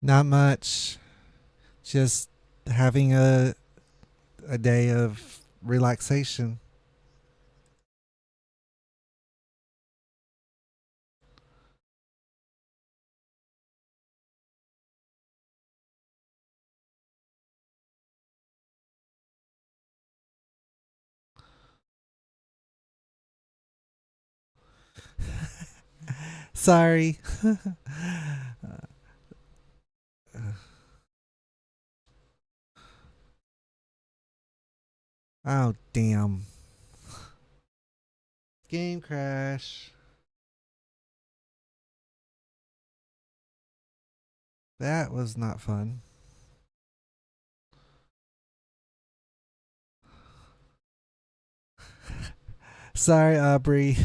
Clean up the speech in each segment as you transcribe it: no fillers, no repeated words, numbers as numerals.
Not much. Just having a day of relaxation. Sorry. Oh damn. Game crash. That was not fun. Sorry, Aubrey.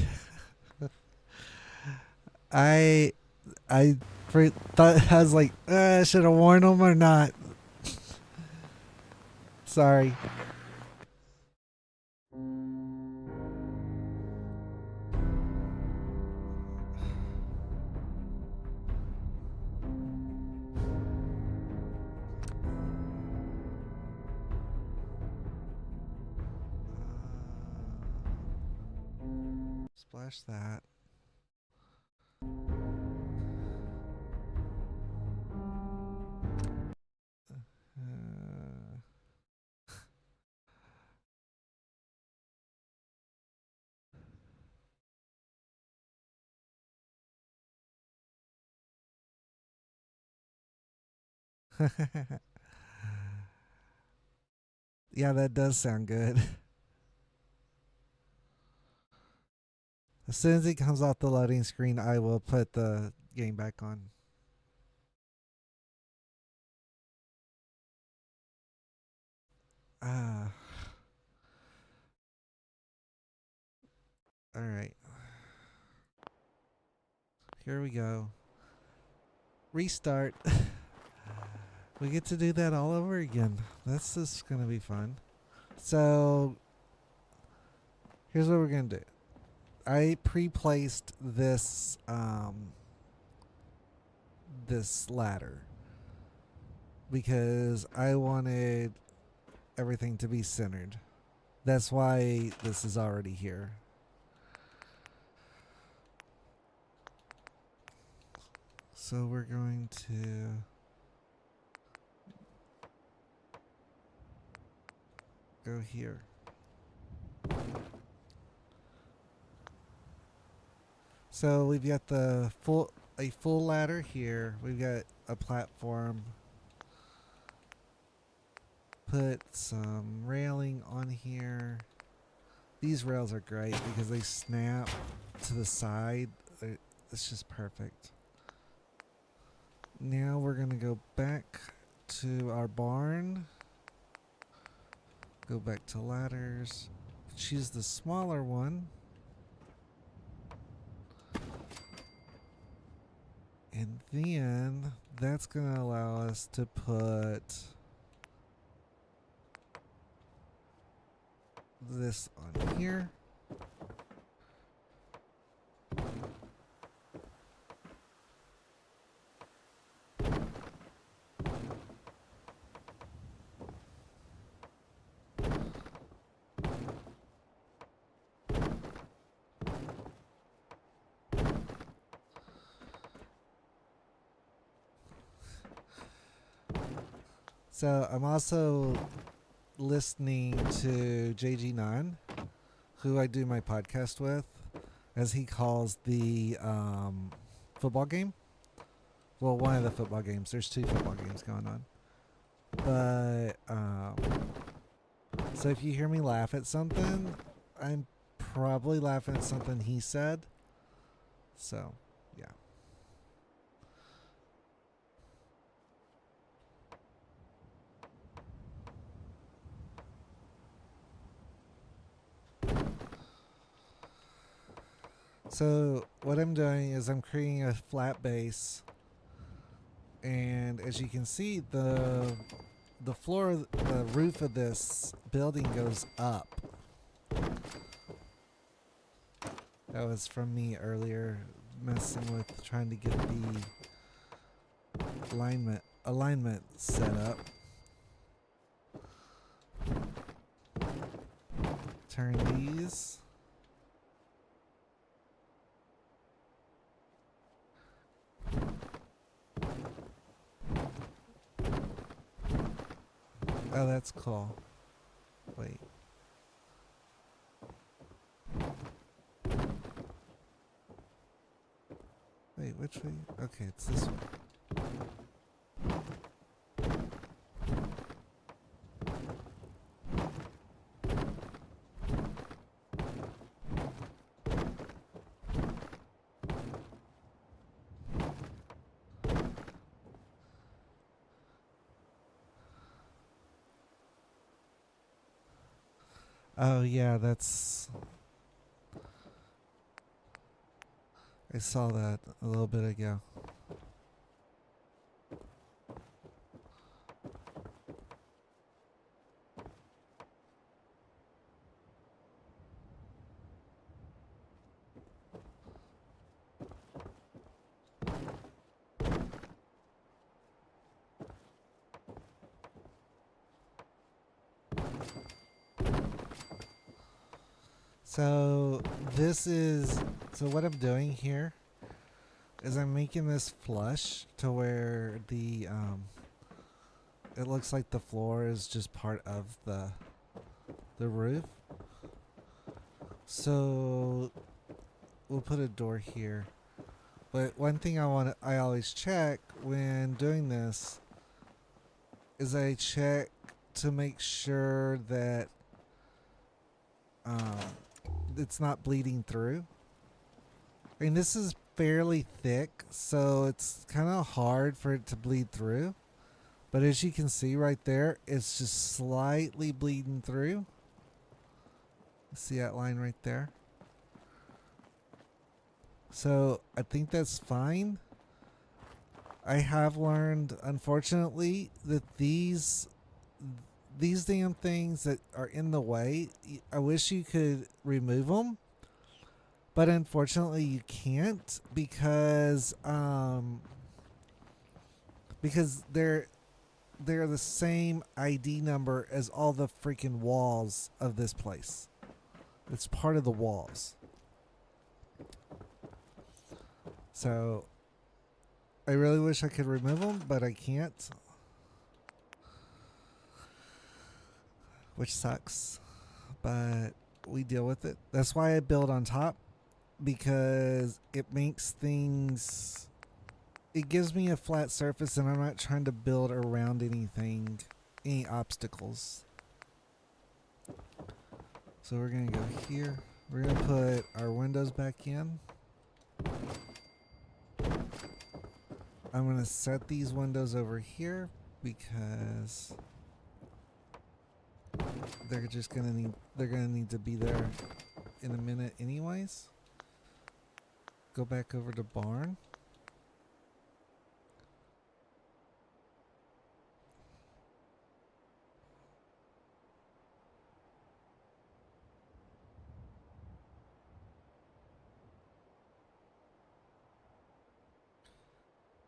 I I thought I was like, should I warn him or not? Sorry. Splash that. Uh, yeah, that does sound good. As soon as it comes off the loading screen, I will put the game back on. Ah, all right. Here we go. Restart. We get to do that all over again. That's just gonna be fun. So here's what we're gonna do. I pre-placed this ladder because I wanted everything to be centered. That's why this is already here. So we're going to go here. So we've got a full ladder here. We've got a platform. Put some railing on here. These rails are great because they snap to the side. It's just perfect. Now we're gonna go back to our barn. Go back to ladders. Choose the smaller one. And then that's going to allow us to put this on here. So I'm also listening to JG9, who I do my podcast with, as he calls the football game. Well, one of the football games. There's two football games going on. But so if you hear me laugh at something, I'm probably laughing at something he said. So, yeah. So what I'm doing is I'm creating a flat base, and as you can see, the floor, the roof of this building goes up. That was from me earlier, messing with trying to get the alignment alignment set up. Turn these. Oh, that's cool. Wait. Wait, which way? Okay, it's this way. Oh, yeah, that's... I saw that a little bit ago. So so what I'm doing here is I'm making this flush to where it looks like the floor is just part of the roof. So we'll put a door here. But one thing I always check when doing this is I check to make sure that it's not bleeding through. I mean, this is fairly thick, so it's kind of hard for it to bleed through. But as you can see right there, it's just slightly bleeding through. See that line right there? So I think that's fine. I have learned, unfortunately, that these damn things that are in the way, I wish you could remove them, but unfortunately you can't because they're the same ID number as all the freaking walls of this place. It's part of the walls. So I really wish I could remove them, but I can't. Which sucks. But we deal with it. That's why I build on top. Because it makes things... It gives me a flat surface and I'm not trying to build around anything. Any obstacles. So we're going to go here. We're going to put our windows back in. I'm going to set these windows over here because they're going to need to be there in a minute anyways. Go back over to barn.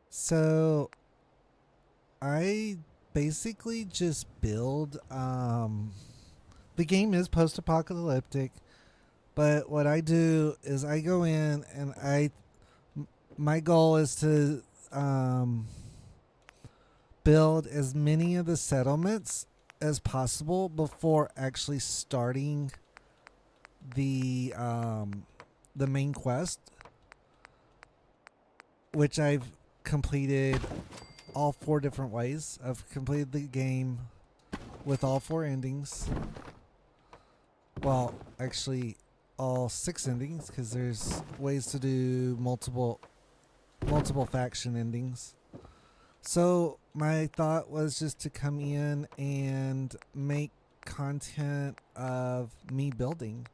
So I basically just build the game is post-apocalyptic, but what I do is I go in and my goal is to build as many of the settlements as possible before actually starting the main quest, which I've completed all 4 different ways. I've completed the game with all 4 endings. Well, actually all 6 endings, because there's ways to do multiple faction endings. So my thought was just to come in and make content of me building.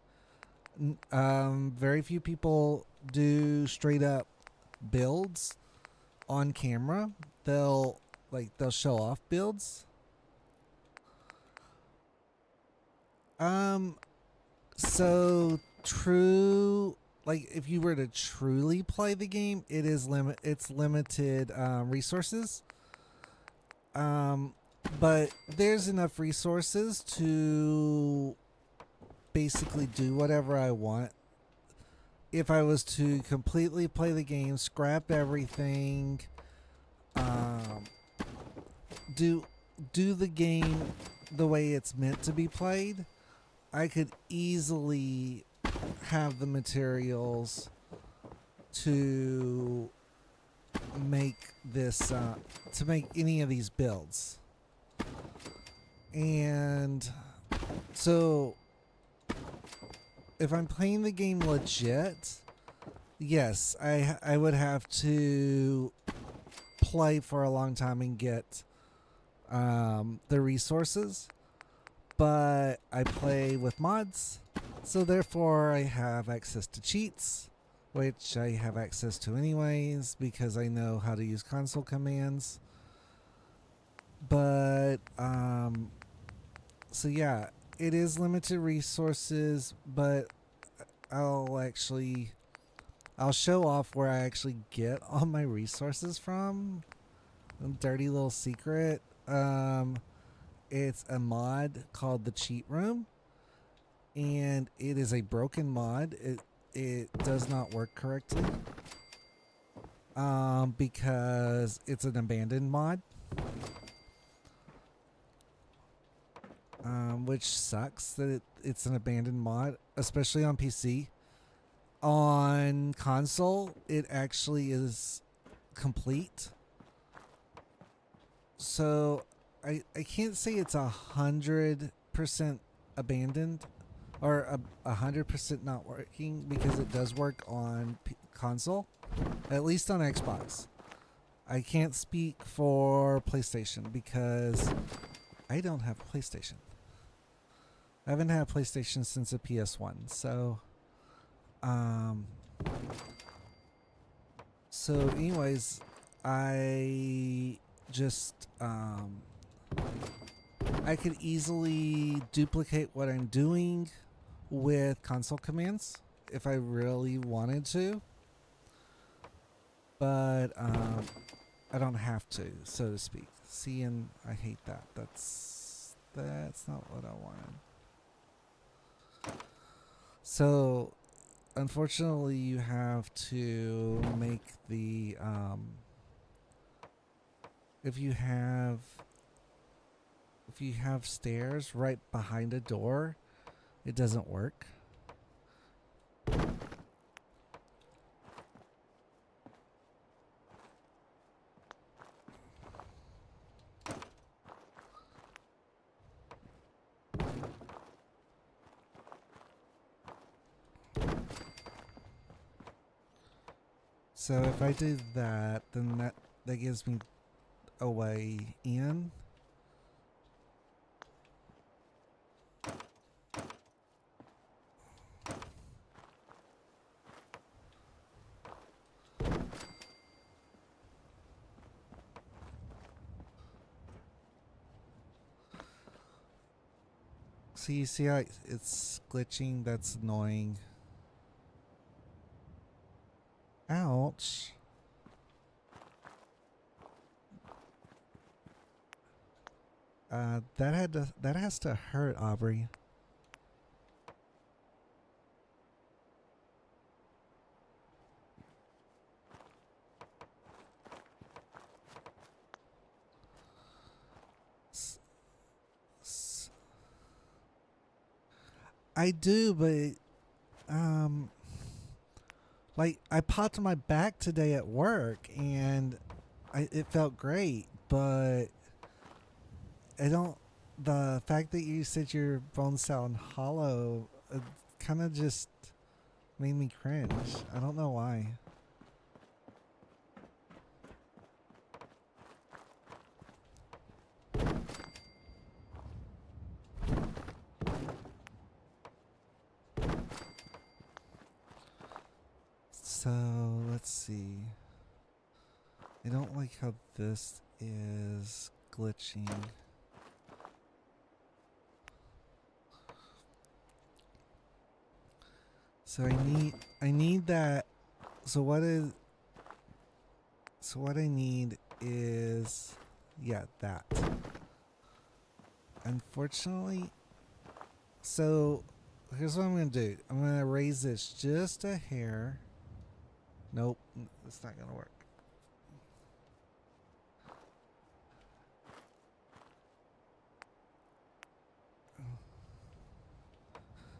Very few people do straight up builds on camera. They'll show off builds. So true, like if you were to truly play the game, it's limited resources. Um, but there's enough resources to basically do whatever I want. If I was to completely play the game, scrap everything, um, do do the game the way it's meant to be played, I could easily have the materials to make this to make any of these builds. And so if I'm playing the game legit, yes, I would have to play for a long time and get the resources. But I play with mods, so therefore I have access to cheats, which I have access to anyways because I know how to use console commands. But so yeah, it is limited resources, but I'll actually I'll show off where I actually get all my resources from. A dirty little secret. It's a mod called the Cheat Room, and it is a broken mod. It does not work correctly. Because it's an abandoned mod. Which sucks that it's an abandoned mod, especially on PC. On console, it actually is complete. So I can't say it's 100% abandoned or 100% not working because it does work on console, at least on Xbox. I can't speak for PlayStation because I don't have a PlayStation. I haven't had a PlayStation since a PS1. Um, so anyways, I just I could easily duplicate what I'm doing with console commands if I really wanted to, but I don't have to, so to speak. See, and I hate that. That's not what I wanted. So, unfortunately, you have to make the if you have stairs right behind a door, it doesn't work. So if I do that, then that gives me a way in. So you see how it's glitching? That's annoying. Ouch. That has to hurt, Aubrey. I do, but like I popped my back today at work and it felt great, but I don't. The fact that you said your bones sound hollow, kind of just made me cringe. I don't know why. So let's see. I don't like how this is glitching. So I need that. So what I need is Yeah, that. Unfortunately, so here's what I'm going to do. I'm going to raise this just a hair. Nope, it's not going to work.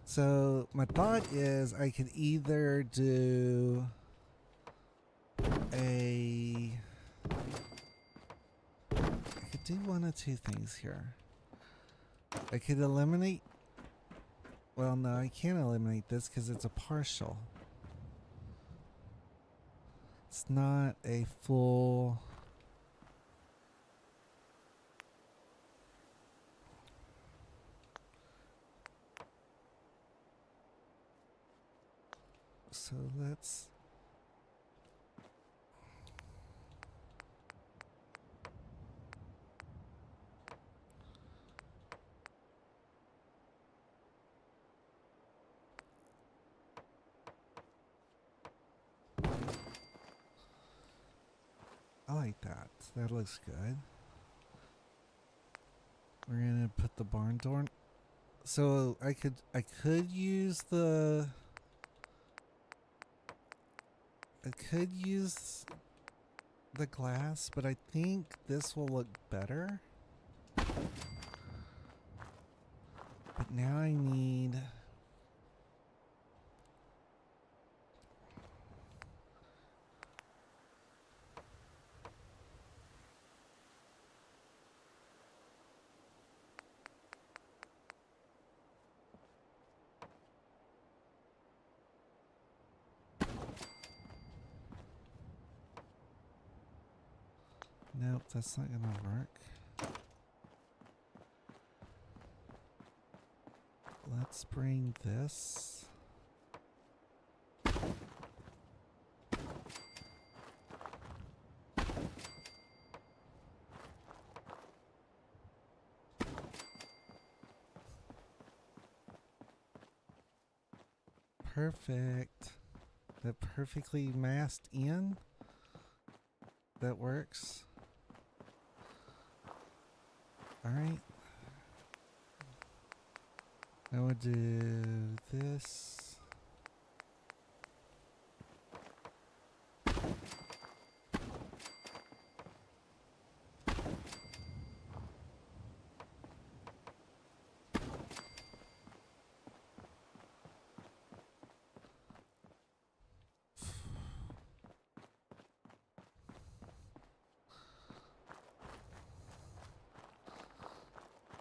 So my thought is I could either do I could do one of two things here. I could eliminate. Well, no, I can't eliminate this because it's a partial. It's not a full. So let's. I like that. That looks good. We're gonna put the barn door. So I could use the. I could use the glass, but I think this will look better. But now I need. Nope, that's not gonna work. Let's bring this. Perfect. That perfectly masked in. That works. Alright. Now we'll do this.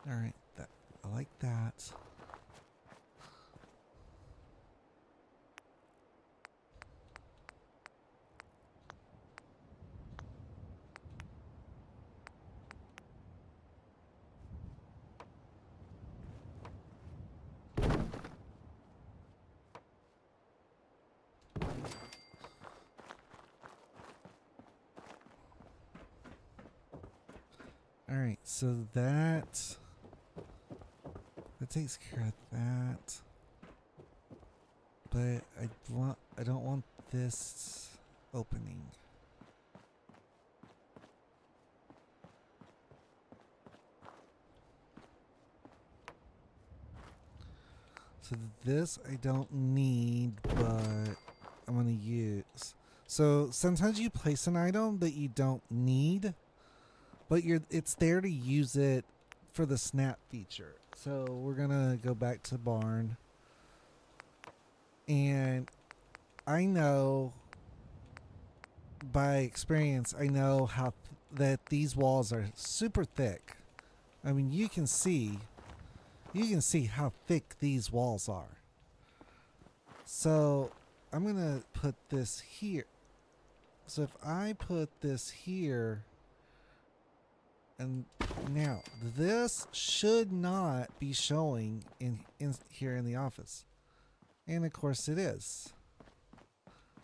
Alright, that I like that. Alright, so that takes care of that. But I don't want this opening. So this I don't need, but I'm gonna use. So sometimes you place an item that you don't need, but it's there to use it for the snap feature. So we're gonna go back to barn, and I know by experience, I know that these walls are super thick. I mean, you can see how thick these walls are. So I'm gonna put this here. So if I put this here, and now this should not be showing in here in the office, and of course it is.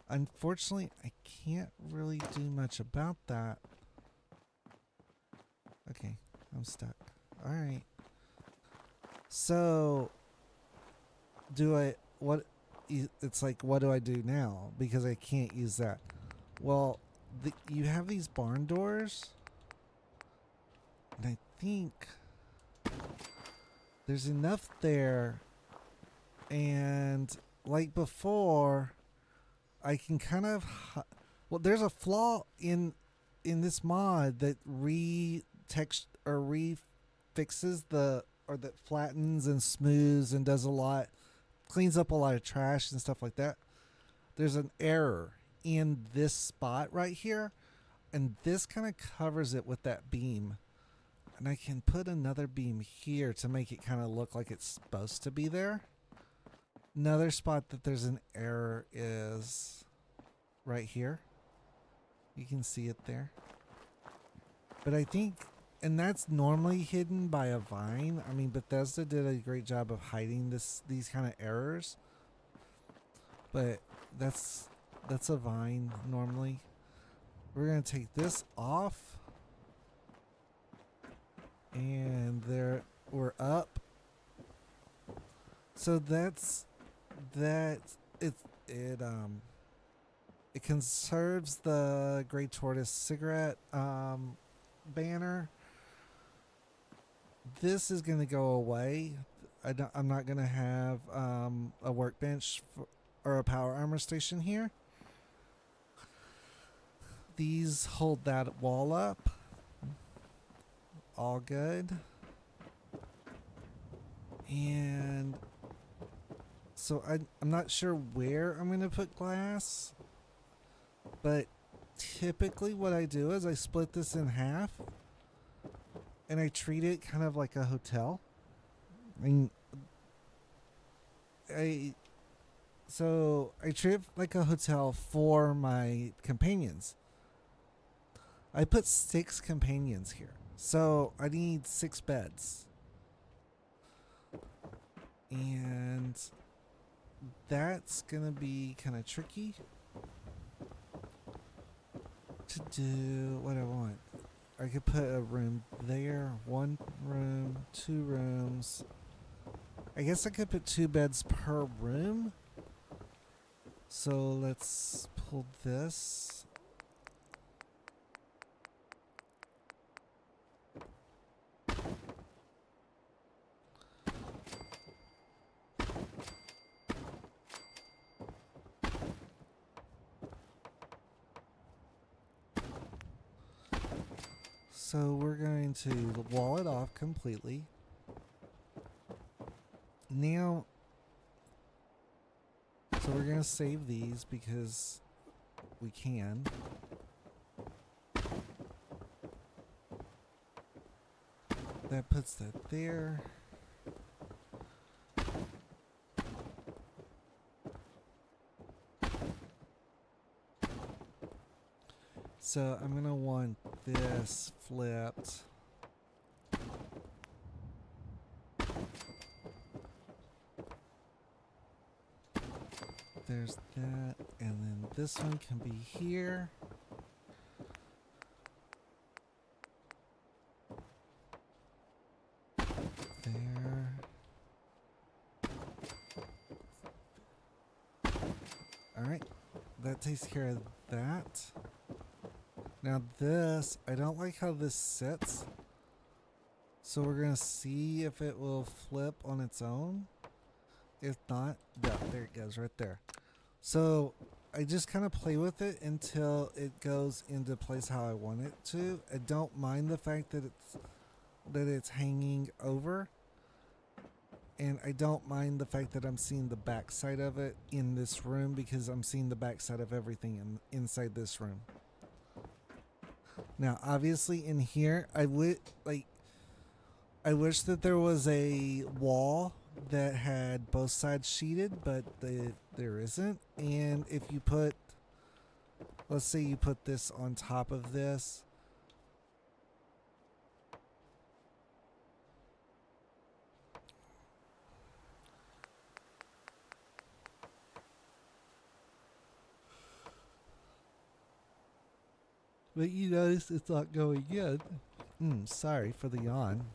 Unfortunately, I can't really do much about that. Okay, I'm stuck. All right. So it's like, what do I do now? Because I can't use that. Well, you have these barn doors. And I think there's enough there, and like before, I can kind of well, there's a flaw in this mod that retext or refixes the or that flattens and smooths and does a lot, cleans up a lot of trash and stuff like that. There's an error in this spot right here, and this kind of covers it with that beam. And I can put another beam here to make it kind of look like it's supposed to be there. Another spot that there's an error is right here. You can see it there. But I think, and that's normally hidden by a vine. I mean, Bethesda did a great job of hiding these kind of errors. But that's a vine normally. We're going to take this off. And there we're up. So that's that it conserves the Grey Tortoise cigarette banner. This is going to go away. I'm not going to have a workbench or a power armor station here. These hold that wall up. All good. And so I'm not sure where I'm going to put glass, but typically what I do is I split this in half and I treat it kind of like a hotel. I mean, I treat it like a hotel for my companions. I put 6 companions here, so I need 6 beds. And that's gonna be kind of tricky to do what I want. I could put a room there, 1 room, 2 rooms. I guess I could put 2 beds per room. So let's pull this. So we're going to wall it off completely. Now, so we're going to save these because we can. That puts that there. So I'm going to want this flipped. There's that, and then this one can be here. There. Alright, that takes care of that. Now this, I don't like how this sits. So we're going to see if it will flip on its own. If not, yeah, there it goes right there. So I just kind of play with it until it goes into place how I want it to. I don't mind the fact that it's hanging over. And I don't mind the fact that I'm seeing the back side of it in this room because I'm seeing the back side of everything inside this room. Now, obviously in here, I wish that there was a wall that had both sides sheeted, but there isn't. And if you put, let's say you put this on top of this, but you notice it's not going in. Sorry for the yawn.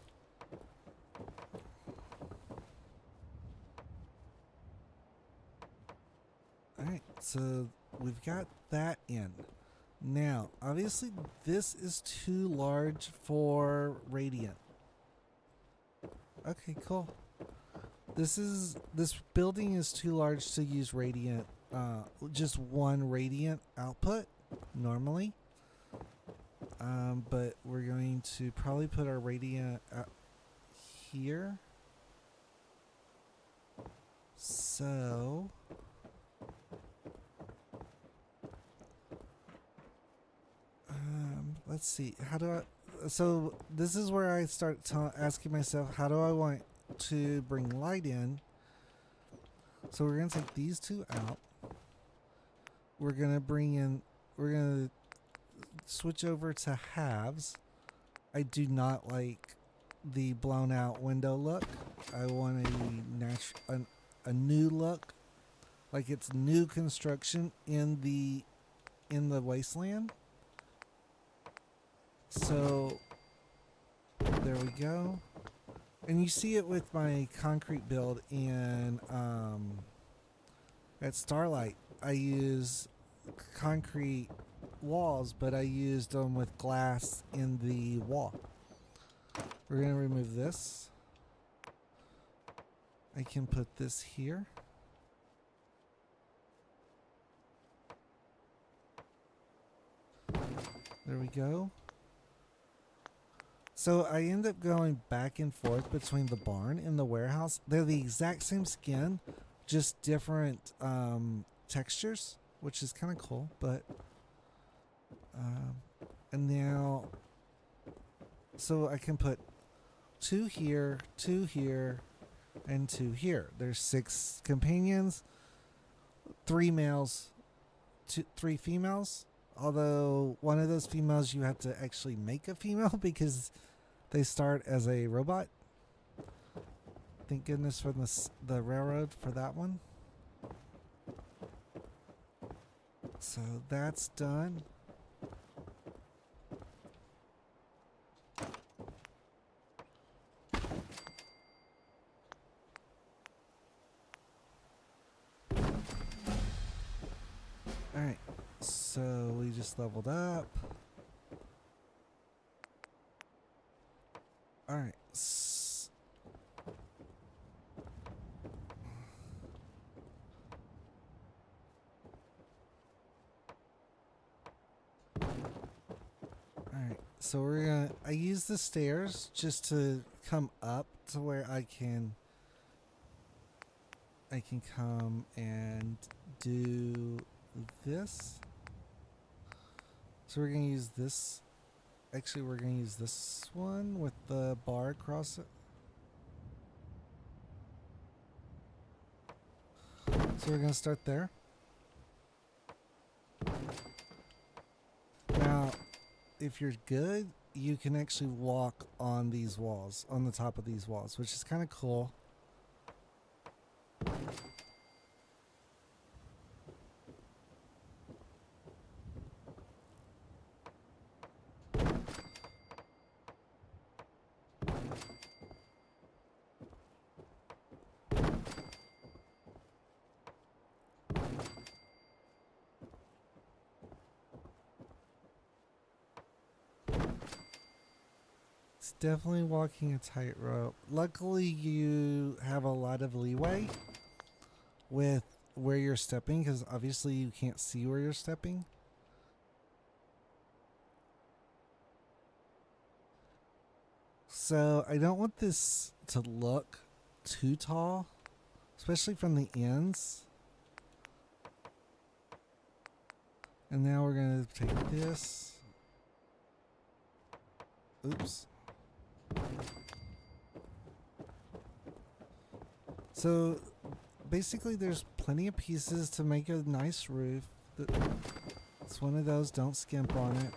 Alright, so we've got that in. Now, obviously, this is too large for radiant. Okay, cool. This building is too large to use radiant. Just one radiant output normally. But we're going to probably put our radiant here. So let's see. How do I? So this is where I start asking myself, how do I want to bring light in? So we're gonna take these two out. We're gonna bring in. We're gonna switch over to halves. I do not like the blown out window look. I want a new look, like it's new construction in the wasteland. So there we go. And you see it with my concrete build in at Starlight. I use concrete walls, but I used them with glass in the wall. We're going to remove this. I can put this here. There we go. So I end up going back and forth between the barn and the warehouse. They're the exact same skin, just different textures, which is kind of cool. But and now, so I can put 2 here, 2 here, and 2 here. There's 6 companions, 3 males, 3 females. Although one of those females you have to actually make a female because they start as a robot. Thank goodness for the railroad for that one. So that's done. Alright, so we just leveled up. Alright. Alright, so we're gonna... I use the stairs just to come up to where I can come and do this. So we're gonna use this. Actually, we're gonna use this one with the bar across it. So we're gonna start there. Now, if you're good, you can actually walk on these walls, on the top of these walls, which is kind of cool. It's definitely walking a tightrope. Luckily, you have a lot of leeway with where you're stepping, because obviously you can't see where you're stepping. So I don't want this to look too tall, especially from the ends. And now we're going to take this. Oops. So basically there's plenty of pieces to make a nice roof. It's one of those, don't skimp on it.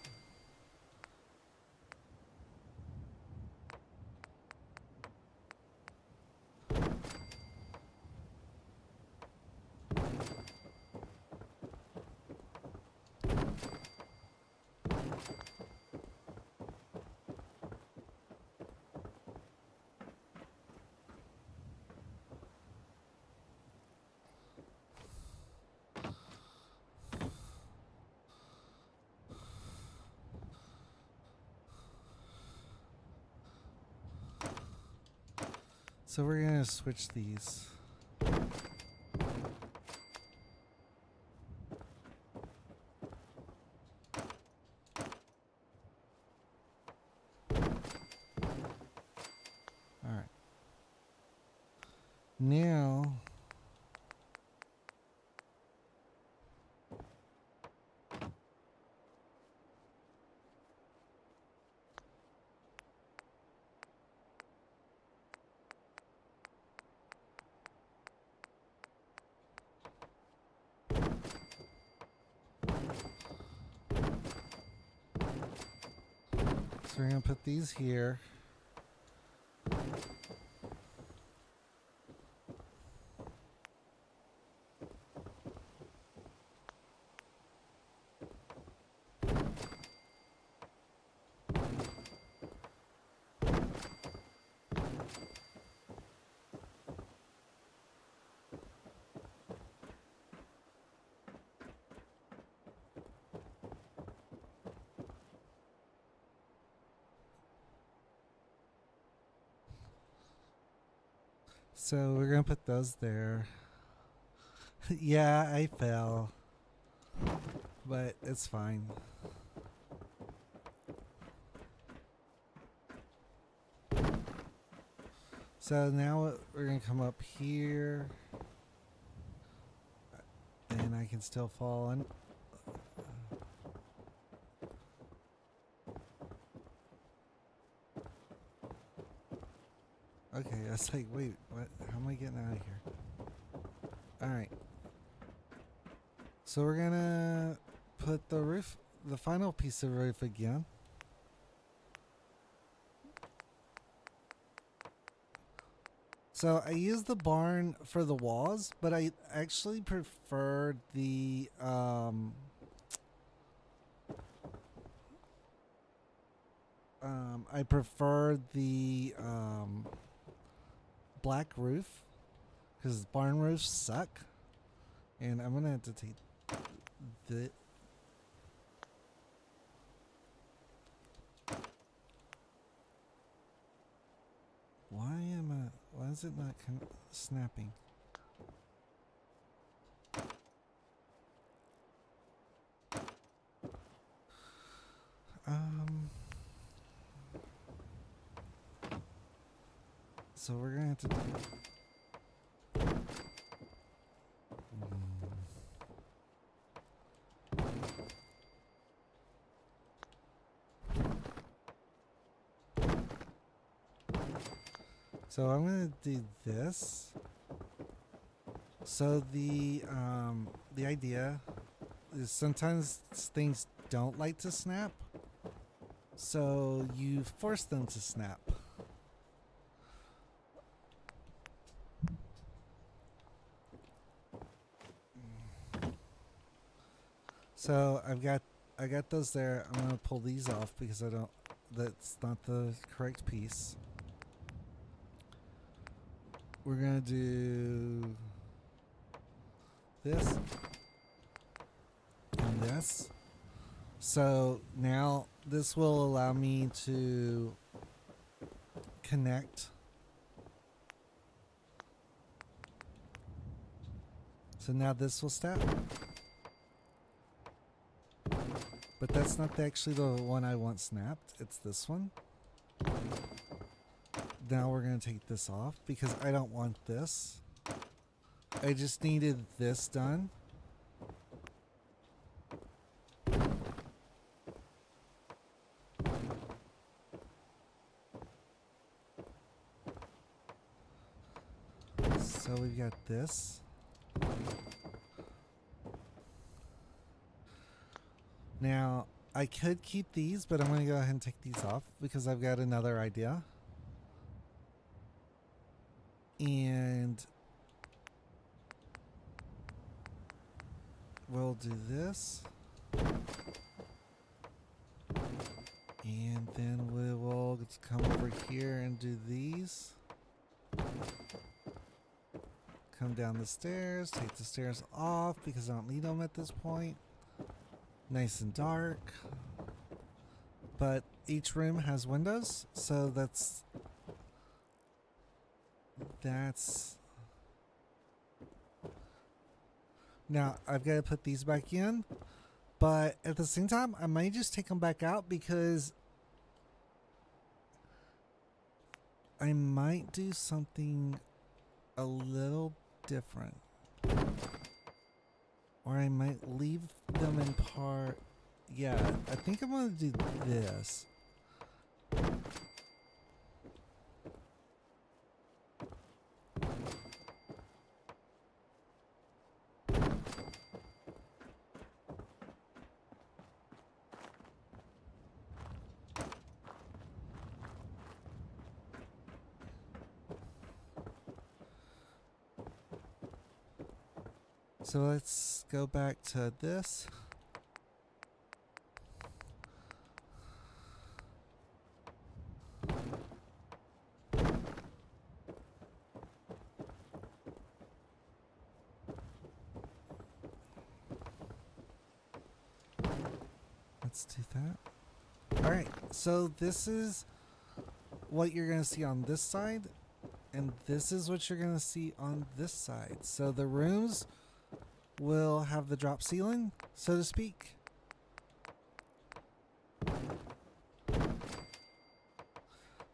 So we're gonna switch these. Alright. Now so we're gonna put these here. So we're gonna put those there. Yeah, I fell. But it's fine. So now we're gonna come up here. And I can still fall in. Okay, I was like, wait, what? How am I getting out of here? Alright. So we're gonna put the roof, the final piece of roof again. So I use the barn for the walls, but I actually prefer the black roof because barn roofs suck, and I'm gonna have to take the. Why is it not snapping? So we're gonna have to do. So I'm gonna do this. So the idea is sometimes things don't like to snap, so you force them to snap. So I got those there. I'm gonna pull these off because that's not the correct piece. We're gonna do this and this. So now this will allow me to connect. So now this will snap. But that's not actually the one I want snapped. It's this one. Now we're going to take this off because I don't want this. I just needed this done. So we've got this. Now, I could keep these, but I'm going to go ahead and take these off because I've got another idea. And we'll do this. And then we will come over here and do these. Come down the stairs, take the stairs off because I don't need them at this point. Nice and dark. But each room has windows, so that's that's... Now, I've got to put these back in. But at the same time, I might just take them back out because I might do something a little different. Or I might leave them in part. Yeah, I think I'm going to do this. So let's go back to this. Let's do that. Alright, so this is what you're going to see on this side. And this is what you're going to see on this side. So the rooms will have the drop ceiling, so to speak.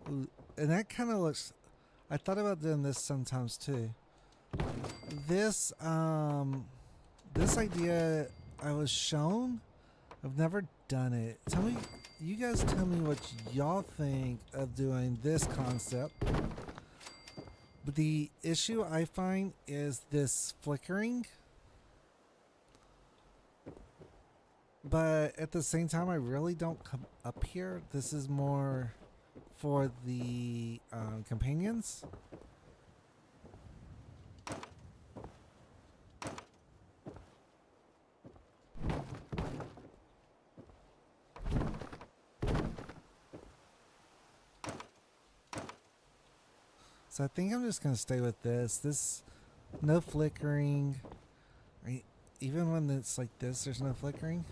Ooh, and that kind of looks... I thought about doing this sometimes too. This, this idea I was shown. I've never done it. Tell me, you guys tell me what y'all think of doing this concept. But the issue I find is this flickering. But at the same time, I really don't come up here. This is more for the companions. So I think I'm just going to stay with this. This, no flickering. Right? Even when it's like this, there's no flickering.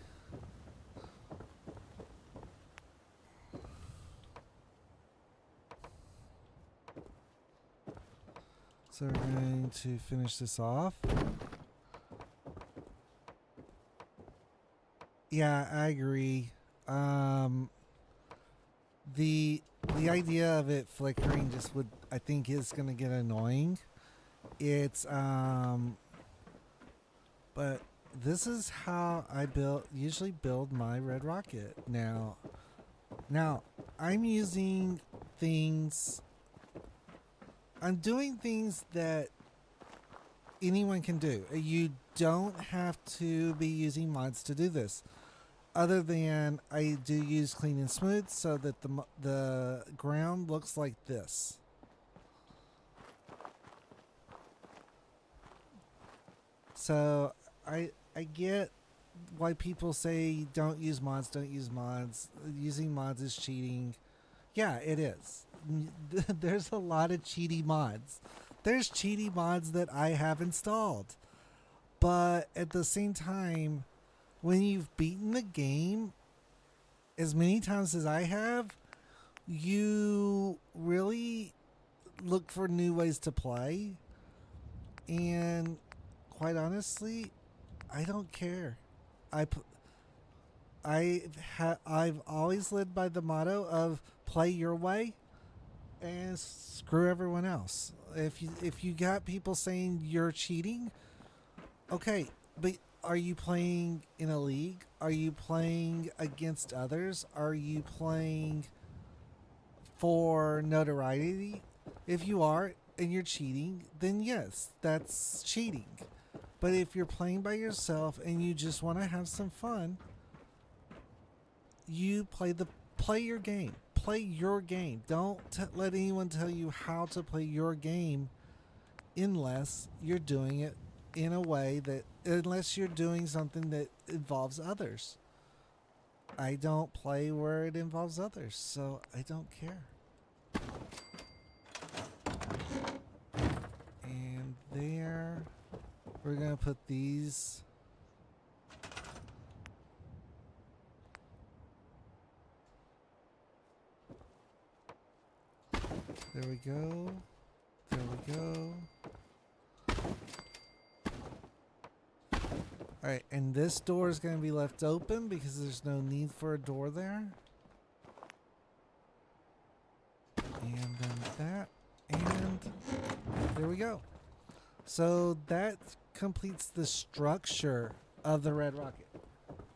So we're going to finish this off. Yeah, I agree. The idea of it flickering just would, I think, is going to get annoying. It's but this is how I usually build my red rocket. Now I'm using things. I'm doing things that anyone can do. You don't have to be using mods to do this. Other than I do use clean and smooth so that the ground looks like this. So I get why people say don't use mods, don't use mods. Using mods is cheating. Yeah, it is. There's a lot of cheaty mods. There's cheaty mods that I have installed. But at the same time, when you've beaten the game as many times as I have, you really look for new ways to play. And quite honestly, I don't care. I've always led by the motto of play your way and screw everyone else. If you got people saying you're cheating, okay, but are you playing in a league? Are you playing against others? Are you playing for notoriety? If you are and you're cheating, then yes, that's cheating. But if you're playing by yourself and you just want to have some fun, you play your game. Play your game. Don't let anyone tell you how to play your game unless you're doing it in a way that, unless you're doing something that involves others. I don't play where it involves others, so I don't care. And there, we're going to put these. There we go. There we go. Alright, and this door is going to be left open because there's no need for a door there. And then that. And there we go. So that completes the structure of the red rocket.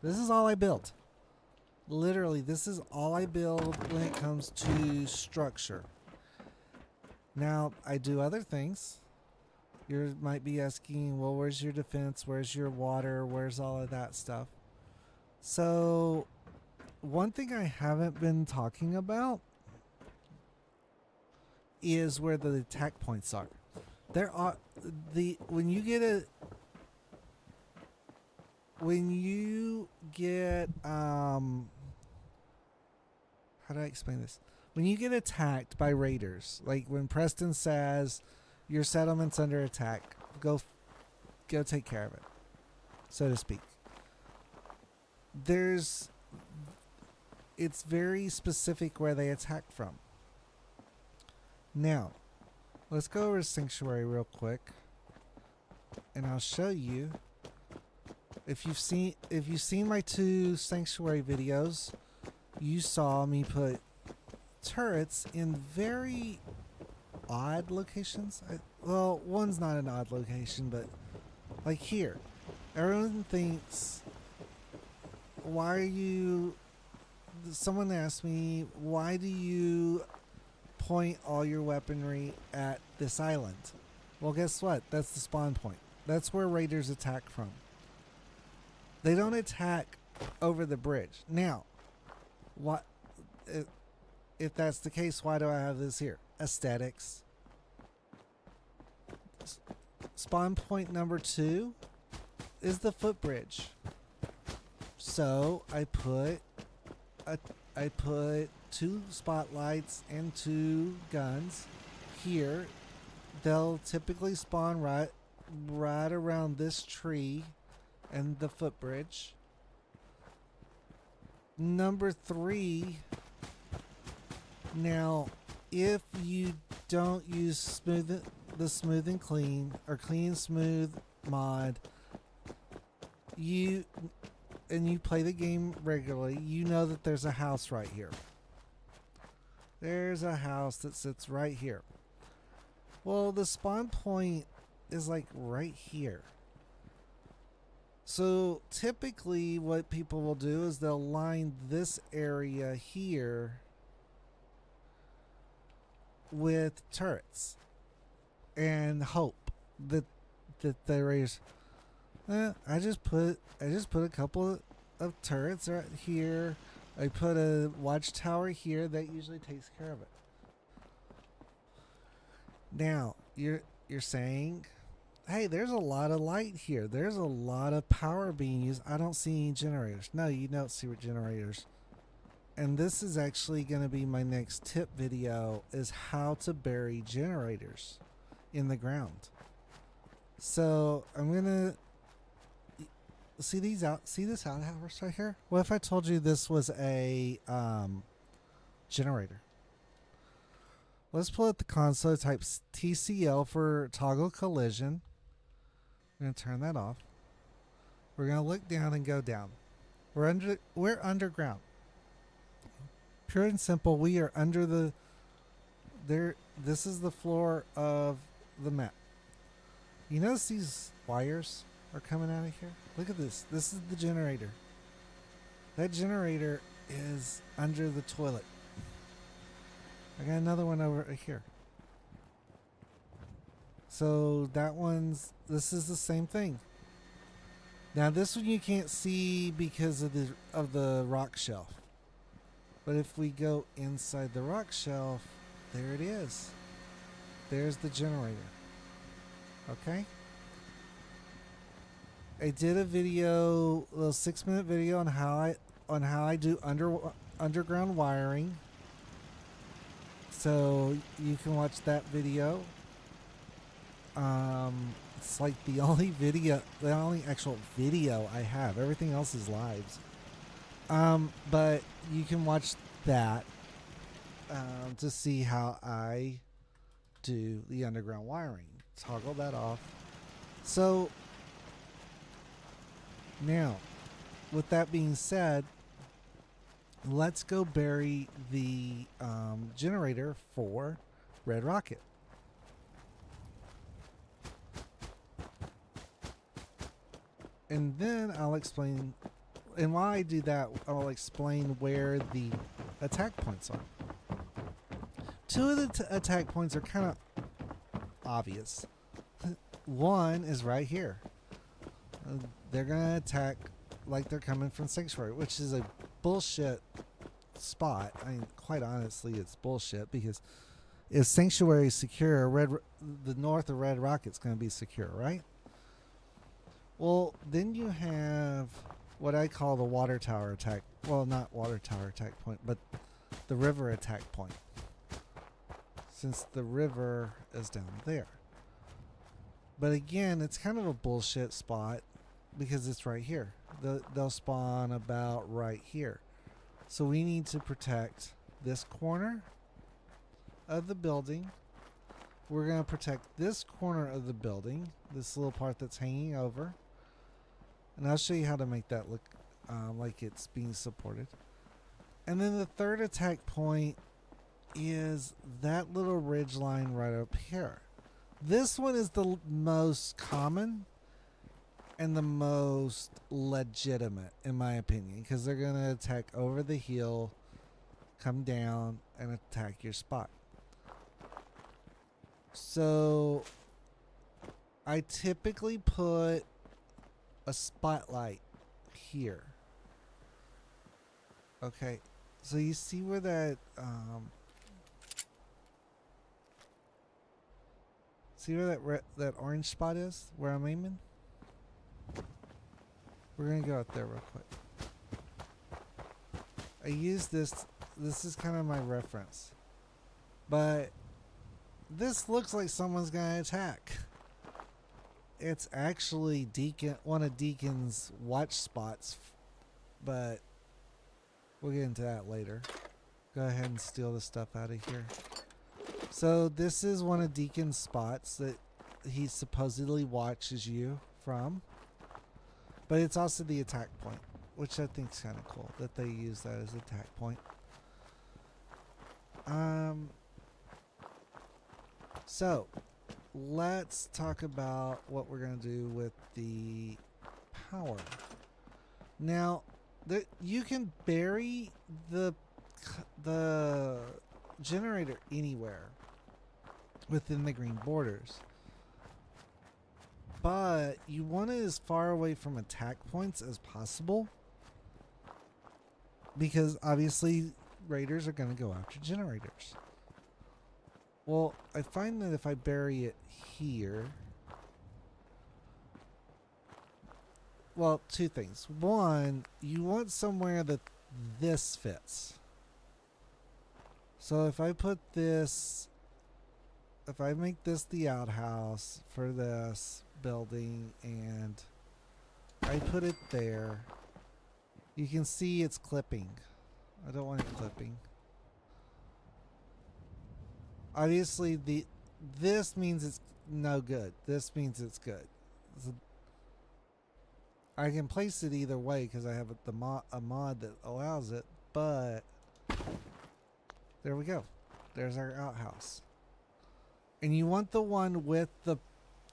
This is all I built. Literally, this is all I build when it comes to structure. Now, I do other things. You might be asking, well, where's your defense? Where's your water? Where's all of that stuff? So, one thing I haven't been talking about is where the attack points are. There are when you get how do I explain this? When you get attacked by raiders, like when Preston says your settlement's under attack, go take care of it, so to speak. It's very specific where they attack from. Now, let's go over to Sanctuary real quick, and I'll show you. If you've seen my 2 Sanctuary videos, you saw me put turrets in very odd locations. Well, one's not an odd location, but like here. Everyone thinks, why are you... Someone asked me, why do you point all your weaponry at this island? Well, guess what? That's the spawn point. That's where raiders attack from. They don't attack over the bridge. Now, what if that's the case, why do I have this here? Aesthetics. Spawn point number 2 is the footbridge. So I put 2 spotlights and 2 guns here. They'll typically spawn right around this tree and the footbridge. Number 3. Now, if you don't use the smooth and clean or clean and smooth mod, you play the game regularly, you know that there's a house right here. There's a house that sits right here. Well, the spawn point is like right here. So typically what people will do is they'll line this area here with turrets and hope that the raiders... I just put a couple of turrets right here. I put a watchtower here. That usually takes care of it. Now you're saying, hey, there's a lot of light here. There's a lot of power being used. I don't see any generators. No, you don't see generators. And this is actually going to be my next tip video, is how to bury generators in the ground. So I'm going to see this outhouse right here. What if I told you this was a generator? Let's pull up the console, type TCL for toggle collision. I'm going to turn that off. We're going to look down and go down. We're underground. Pure and simple, we are under the... This is the floor of the map. You notice these wires are coming out of here? Look at this. This is the generator. That generator is under the toilet. I got another one over here. So this is the same thing. Now this one you can't see because of the rock shelf. But if we go inside the rock shelf, there it is. There's the generator. Okay? I did a video, a little 6-minute video on how I do underground wiring. So you can watch that video. It's like the only actual video I have. Everything else is lives. But you can watch that to see how I do the underground wiring. Toggle that off. So now, with that being said, let's go bury the generator for Red Rocket. And then I'll explain, and while I do that, I'll explain where the attack points are. Two of the attack points are kind of obvious. One is right here. They're going to attack like they're coming from Sanctuary, which is a bullshit spot. I mean, quite honestly, it's bullshit, because if Sanctuary is secure, the north of Red Rocket's going to be secure, right? Well, then you have what I call the water tower attack. Well, not water tower attack point, but the river attack point, since the river is down there. But again, it's kind of a bullshit spot because it's right here. They'll spawn about right here. So we need to protect this corner of the building. We're going to protect this corner of the building, this little part that's hanging over. And I'll show you how to make that look like it's being supported. And then the third attack point is that little ridge line right up here. This one is the most common and the most legitimate, in my opinion, because they're going to attack over the hill, come down, and attack your spot. So I typically put a spotlight here. Okay, so you see where that see where that orange spot is, where I'm aiming? We're gonna go out there real quick. I use this is kind of my reference, but this looks like someone's gonna attack. It's actually one of Deacon's watch spots, but we'll get into that later. Go ahead and steal the stuff out of here. So this is one of Deacon's spots that he supposedly watches you from, but it's also the attack point, which I think is kind of cool that they use that as attack point. So let's talk about what we're going to do with the power. Now, you can bury the generator anywhere within the green borders, but you want it as far away from attack points as possible, because obviously raiders are going to go after generators. Well, I find that if I bury it here, well, two things. One, you want somewhere that this fits. So if I put this, if I make this the outhouse for this building and I put it there, you can see it's clipping. I don't want it clipping. Obviously, this means it's no good. This means it's good. So I can place it either way because I have a mod that allows it, but there we go. There's our outhouse. And you want the one with the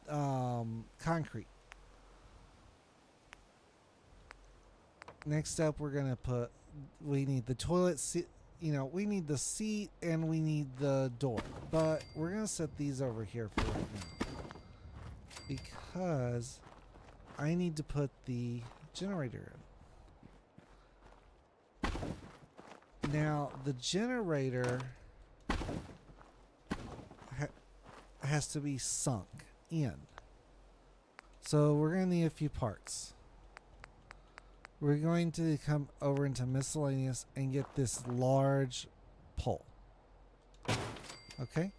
concrete. Next up, we're going to put, we need the toilet seat. You know, we need the seat and we need the door, but we're going to set these over here for right now because I need to put the generator in. Now, the generator has to be sunk in. So we're going to need a few parts. We're going to come over into miscellaneous and get this large pole. Okay.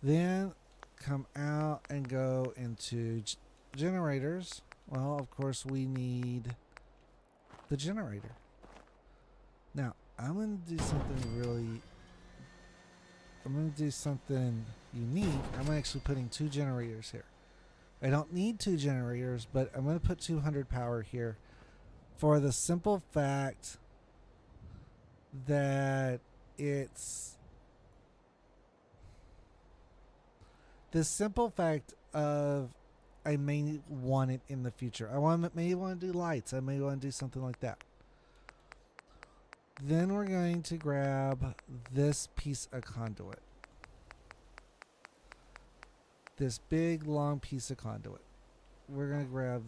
Then come out and go into generators. Well, of course, we need the generator. Now, I'm going to do something I'm going to do something unique. I'm actually putting 2 generators here. I don't need 2 generators, but I'm going to put 200 power here for the simple fact that it's the simple fact of I may want it in the future. May want to do lights. I may want to do something like that. Then we're going to grab this piece of conduit. This big long piece of conduit. We're going to grab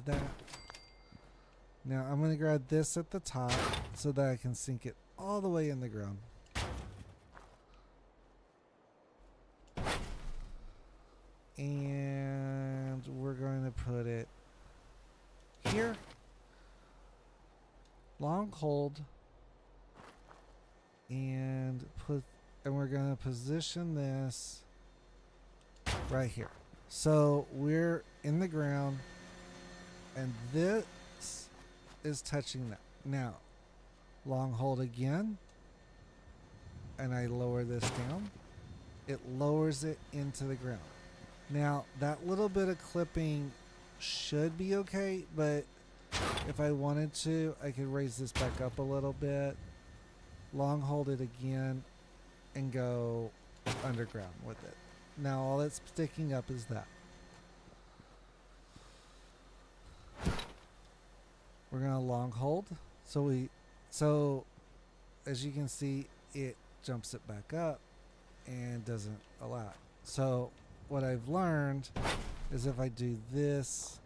that. Now I'm going to grab this at the top so that I can sink it all the way in the ground. And we're going to put it here. Long hold. And we're going to position this right here. So we're in the ground and this is touching that. Now, long hold again. And I lower this down. It lowers it into the ground. Now, that little bit of clipping should be okay, but if I wanted to, I could raise this back up a little bit, long hold it again, and go underground with it. Now, all that's sticking up is that. We're going to long hold. So as you can see, it jumps it back up and doesn't allow it. So what I've learned is if I do this,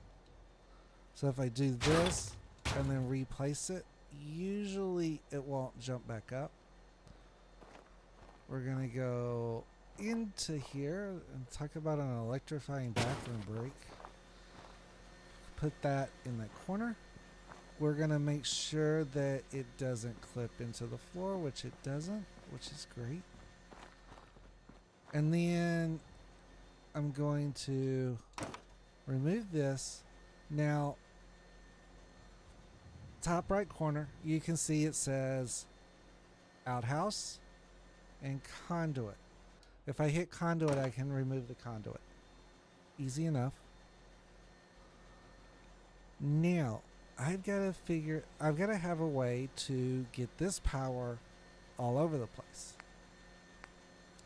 and then replace it, usually it won't jump back up. We're going to go into here and talk about an electrifying bathroom break. Put that in the corner. We're going to make sure that it doesn't clip into the floor, which it doesn't, which is great. And then I'm going to remove this. Now, top right corner, you can see it says outhouse and conduit. If I hit conduit, I can remove the conduit. Easy enough. Now, I've got to have a way to get this power all over the place.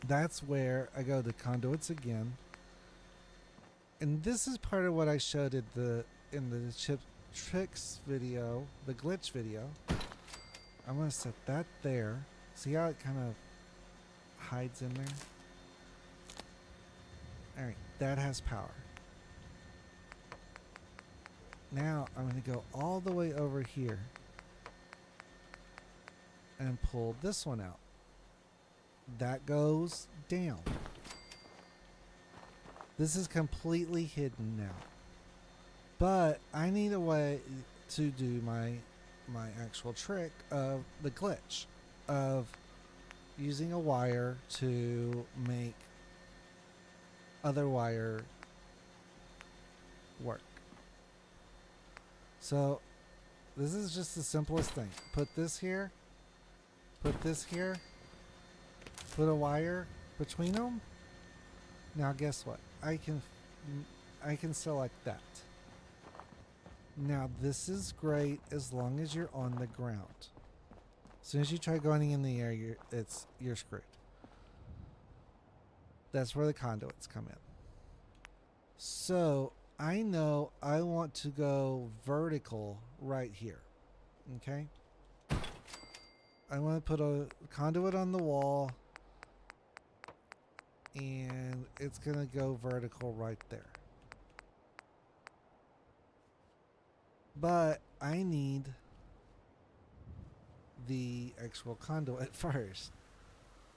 That's where I go to conduits again. And this is part of what I showed in the tricks video, the glitch video. I'm going to set that there. See how it kind of hides in there? Alright, that has power. Now I'm going to go all the way over here and pull this one out. That goes down. This is completely hidden now. But I need a way to do my actual trick of the glitch of using a wire to make other wire work. So this is just the simplest thing. Put this here, put this here, put a wire between them. Now guess what? I can select that. Now this is great as long as you're on the ground. As soon as you try going in the air, you're screwed. That's where the conduits come in. So I know I want to go vertical right here. Okay? I want to put a conduit on the wall. And it's going to go vertical right there. But I need the actual conduit first.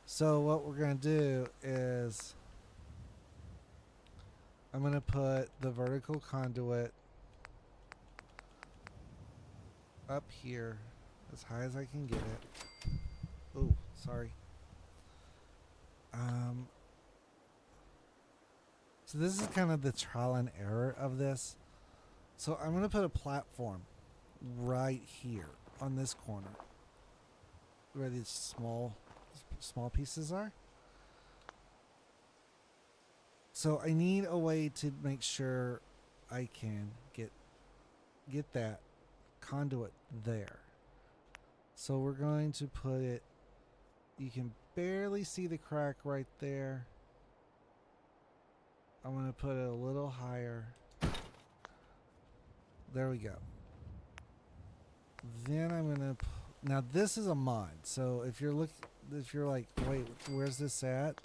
So what we're going to do is I'm going to put the vertical conduit up here as high as I can get it. Oh, sorry. So this is kind of the trial and error of this. So I'm going to put a platform right here on this corner. where these small pieces are. So I need a way to make sure I can get that conduit there. So we're going to put it, you can barely see the crack right there. I'm going to put it a little higher. There we go. Then I'm going to, now this is a mod. So if you're like, wait, where's this at?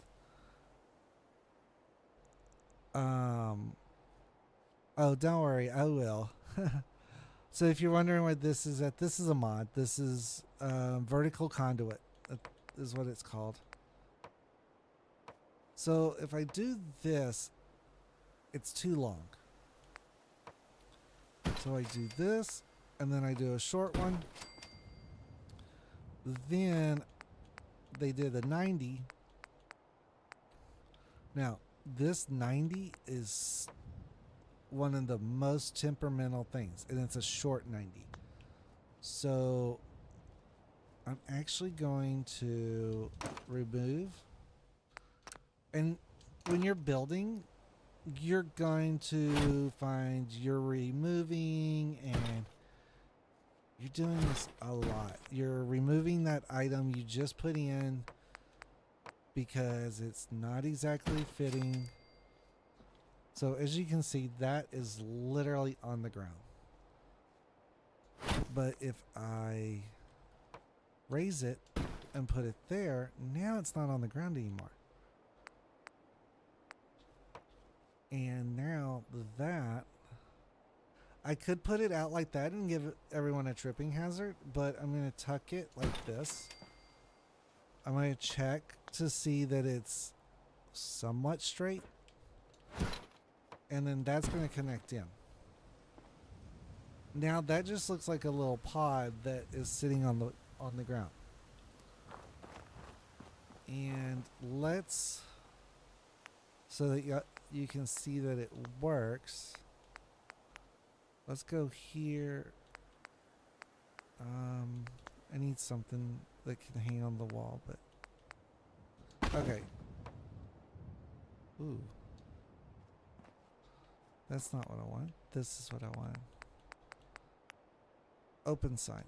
Oh, don't worry, I will. So if you're wondering what this is at, this is a mod. This is vertical conduit. That is what it's called. So if I do this, it's too long. So I do this, and then I do a short one. Then they did a 90. Now, this 90 is one of the most temperamental things, and it's a short 90. So I'm actually going to remove, and when you're building, you're going to find you're removing, and you're doing this a lot. You're removing that item you just put in because it's not exactly fitting. So as you can see, that is literally on the ground. But if I raise it and put it there, now it's not on the ground anymore. And now that, I could put it out like that and give everyone a tripping hazard, but I'm going to tuck it like this. I'm going to check to see that it's somewhat straight. And then that's going to connect in. Now that just looks like a little pod that is sitting on the ground. And let's, so that you can see that it works. Let's go here. I need something that can hang on the wall, but okay. Ooh. That's not what I want. This is what I want. Open sign.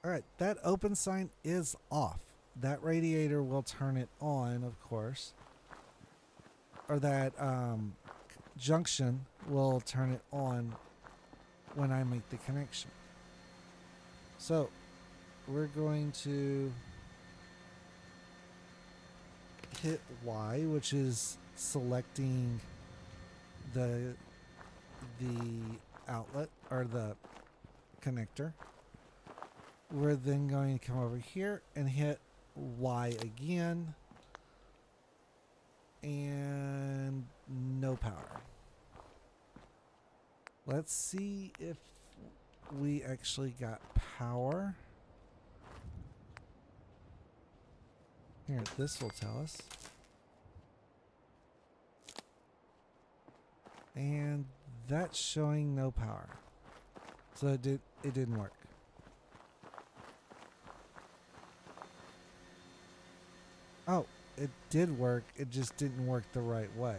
Alright, that open sign is off. That radiator will turn it on, of course. Or that junction will turn it on when I make the connection. So, we're going to hit Y, which is selecting the outlet or the connector. We're then going to come over here and hit Y again, and no power. Let's see if we actually got power. Here, this will tell us. And that's showing no power. So it didn't work. Oh, it did work. It just didn't work the right way.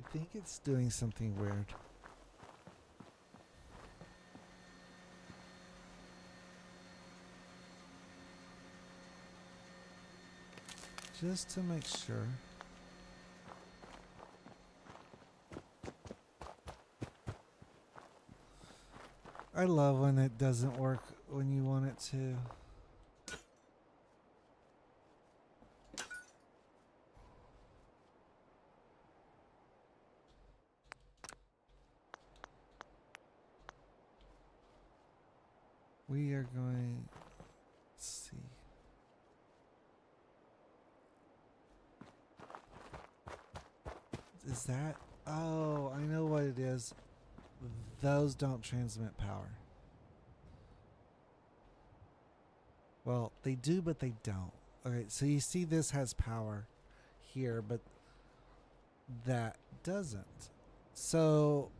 I think it's doing something weird. Just to make sure. I love when it doesn't work when you want it to. We are going, let's see. Is that, oh, I know what it is. Those don't transmit power. Well, they do, but they don't. Okay, so you see this has power here, but that doesn't. So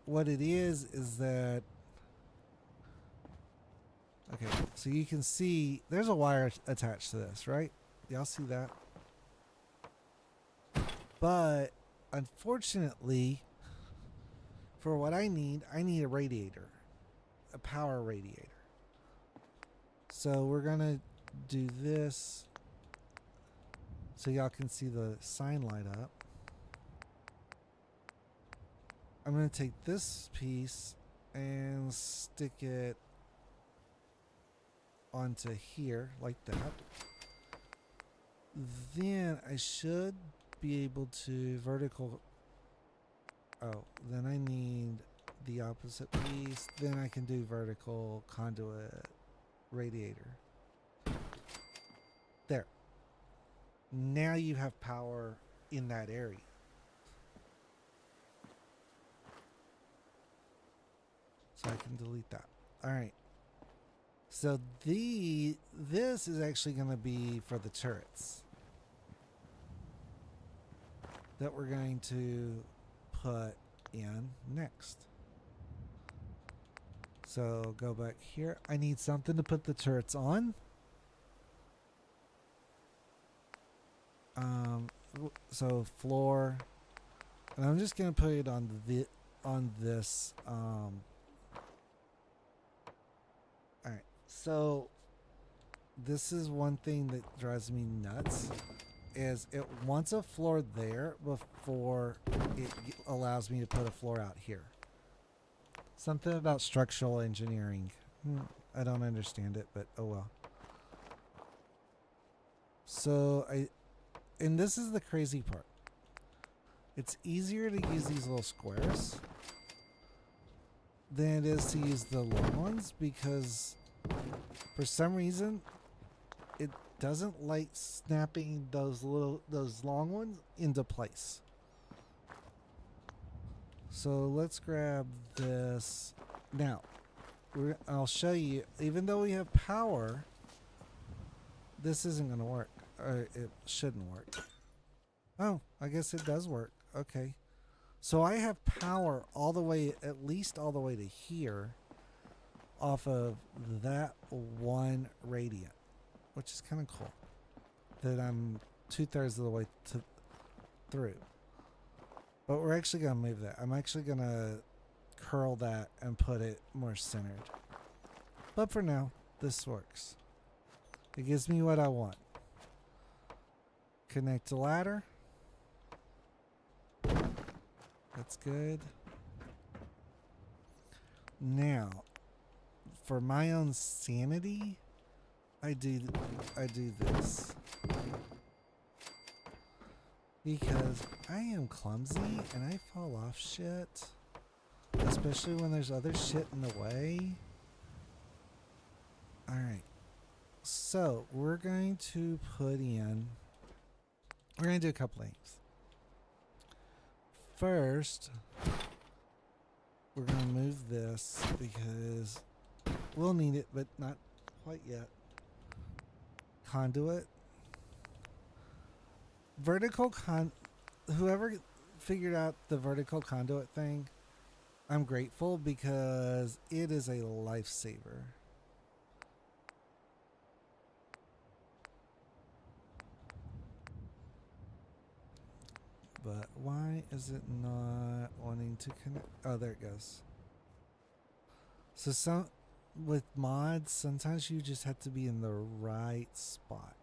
what it is that, okay, so you can see there's a wire attached to this, right? Y'all see that? But unfortunately, for what I need a radiator, a power radiator. So we're gonna do this so y'all can see the sign light up. I'm gonna take this piece and stick it onto here like that. Then I should be able to vertical. Oh, then I need the opposite piece. Then I can do vertical conduit radiator. There. Now you have power in that area. So I can delete that. All right. So this is actually going to be for the turrets that we're going to put in next. So go back here. I need something to put the turrets on. So floor, and I'm just gonna put it on this. All right. So this is one thing that drives me nuts. Is it wants a floor there before it allows me to put a floor out here. Something about structural engineering. I don't understand it, but oh well. So and this is the crazy part. It's easier to use these little squares than it is to use the long ones because for some reason it doesn't like snapping those long ones into place. So let's grab this. Now, I'll show you, even though we have power, this isn't going to work. Or it shouldn't work. Oh, I guess it does work. Okay. So I have power all the way, at least all the way to here, off of that one radiant, which is kind of cool. That I'm 2/3 of the way through. But we're actually going to move that. I'm actually going to curl that and put it more centered. But for now, this works. It gives me what I want. Connect the ladder. That's good. Now, for my own sanity, I do this. Because I am clumsy and I fall off shit. Especially when there's other shit in the way. Alright. So, we're going to put in... We're going to do a couple things. First, we're going to move this because we'll need it, but not quite yet. Conduit. Whoever figured out the vertical conduit thing, I'm grateful because it is a lifesaver. But why is it not wanting to connect? Oh, there it goes. So with mods, sometimes you just have to be in the right spot.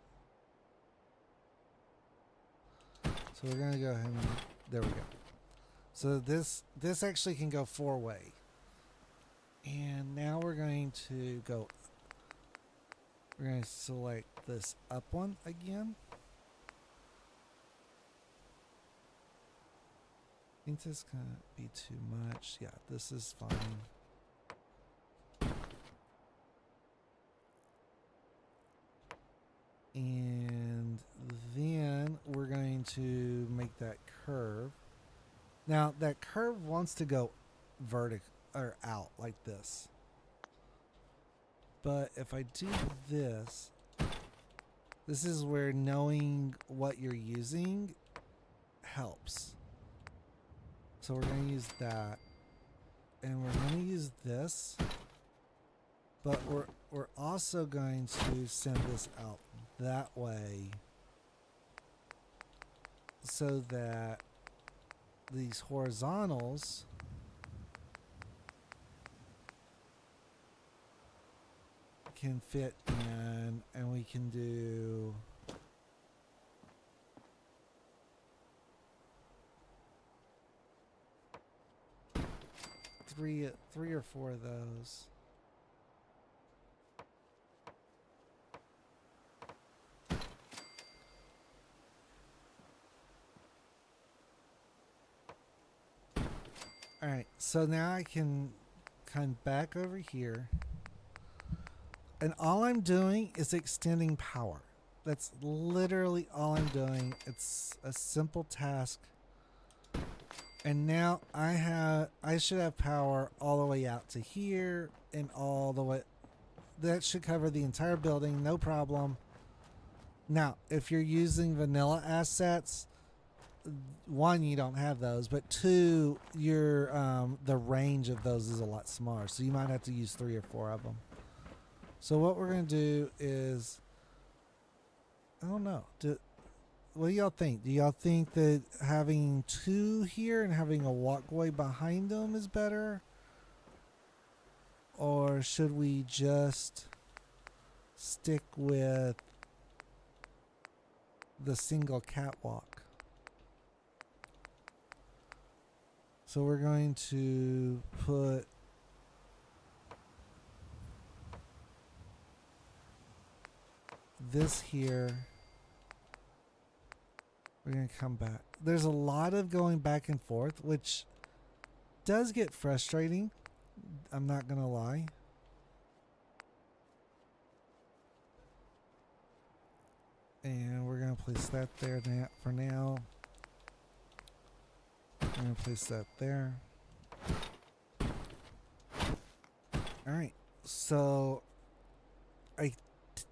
So we're gonna go ahead and there we go. So this actually can go 4-way. And now we're going to select this up one again. I think this is gonna be too much. Yeah, this is fine. And then we're going to make that curve. Now that curve wants to go vertical or out like this. But if I do this, This is where knowing what you're using helps. So we're going to use that. And we're going to use this. But we're also going to send this out that way so that these horizontals can fit in, and we can do three or four of those. All right, so now I can come back over here, and all I'm doing is extending power. That's literally all I'm doing. It's a simple task. And now I should have power all the way out to here and all the way. That should cover the entire building, no problem. Now, if you're using vanilla assets, one, you don't have those, but two, your the range of those is a lot smaller, so you might have to use 3 or 4 of them. So what we're going to do is, I don't know, what do y'all think? Do y'all think that having 2 here and having a walkway behind them is better? Or should we just stick with the single catwalk? So we're going to put this here. We're going to come back. There's a lot of going back and forth, which does get frustrating. I'm not going to lie. And we're going to place that there for now. I'm going to place that there. Alright, so I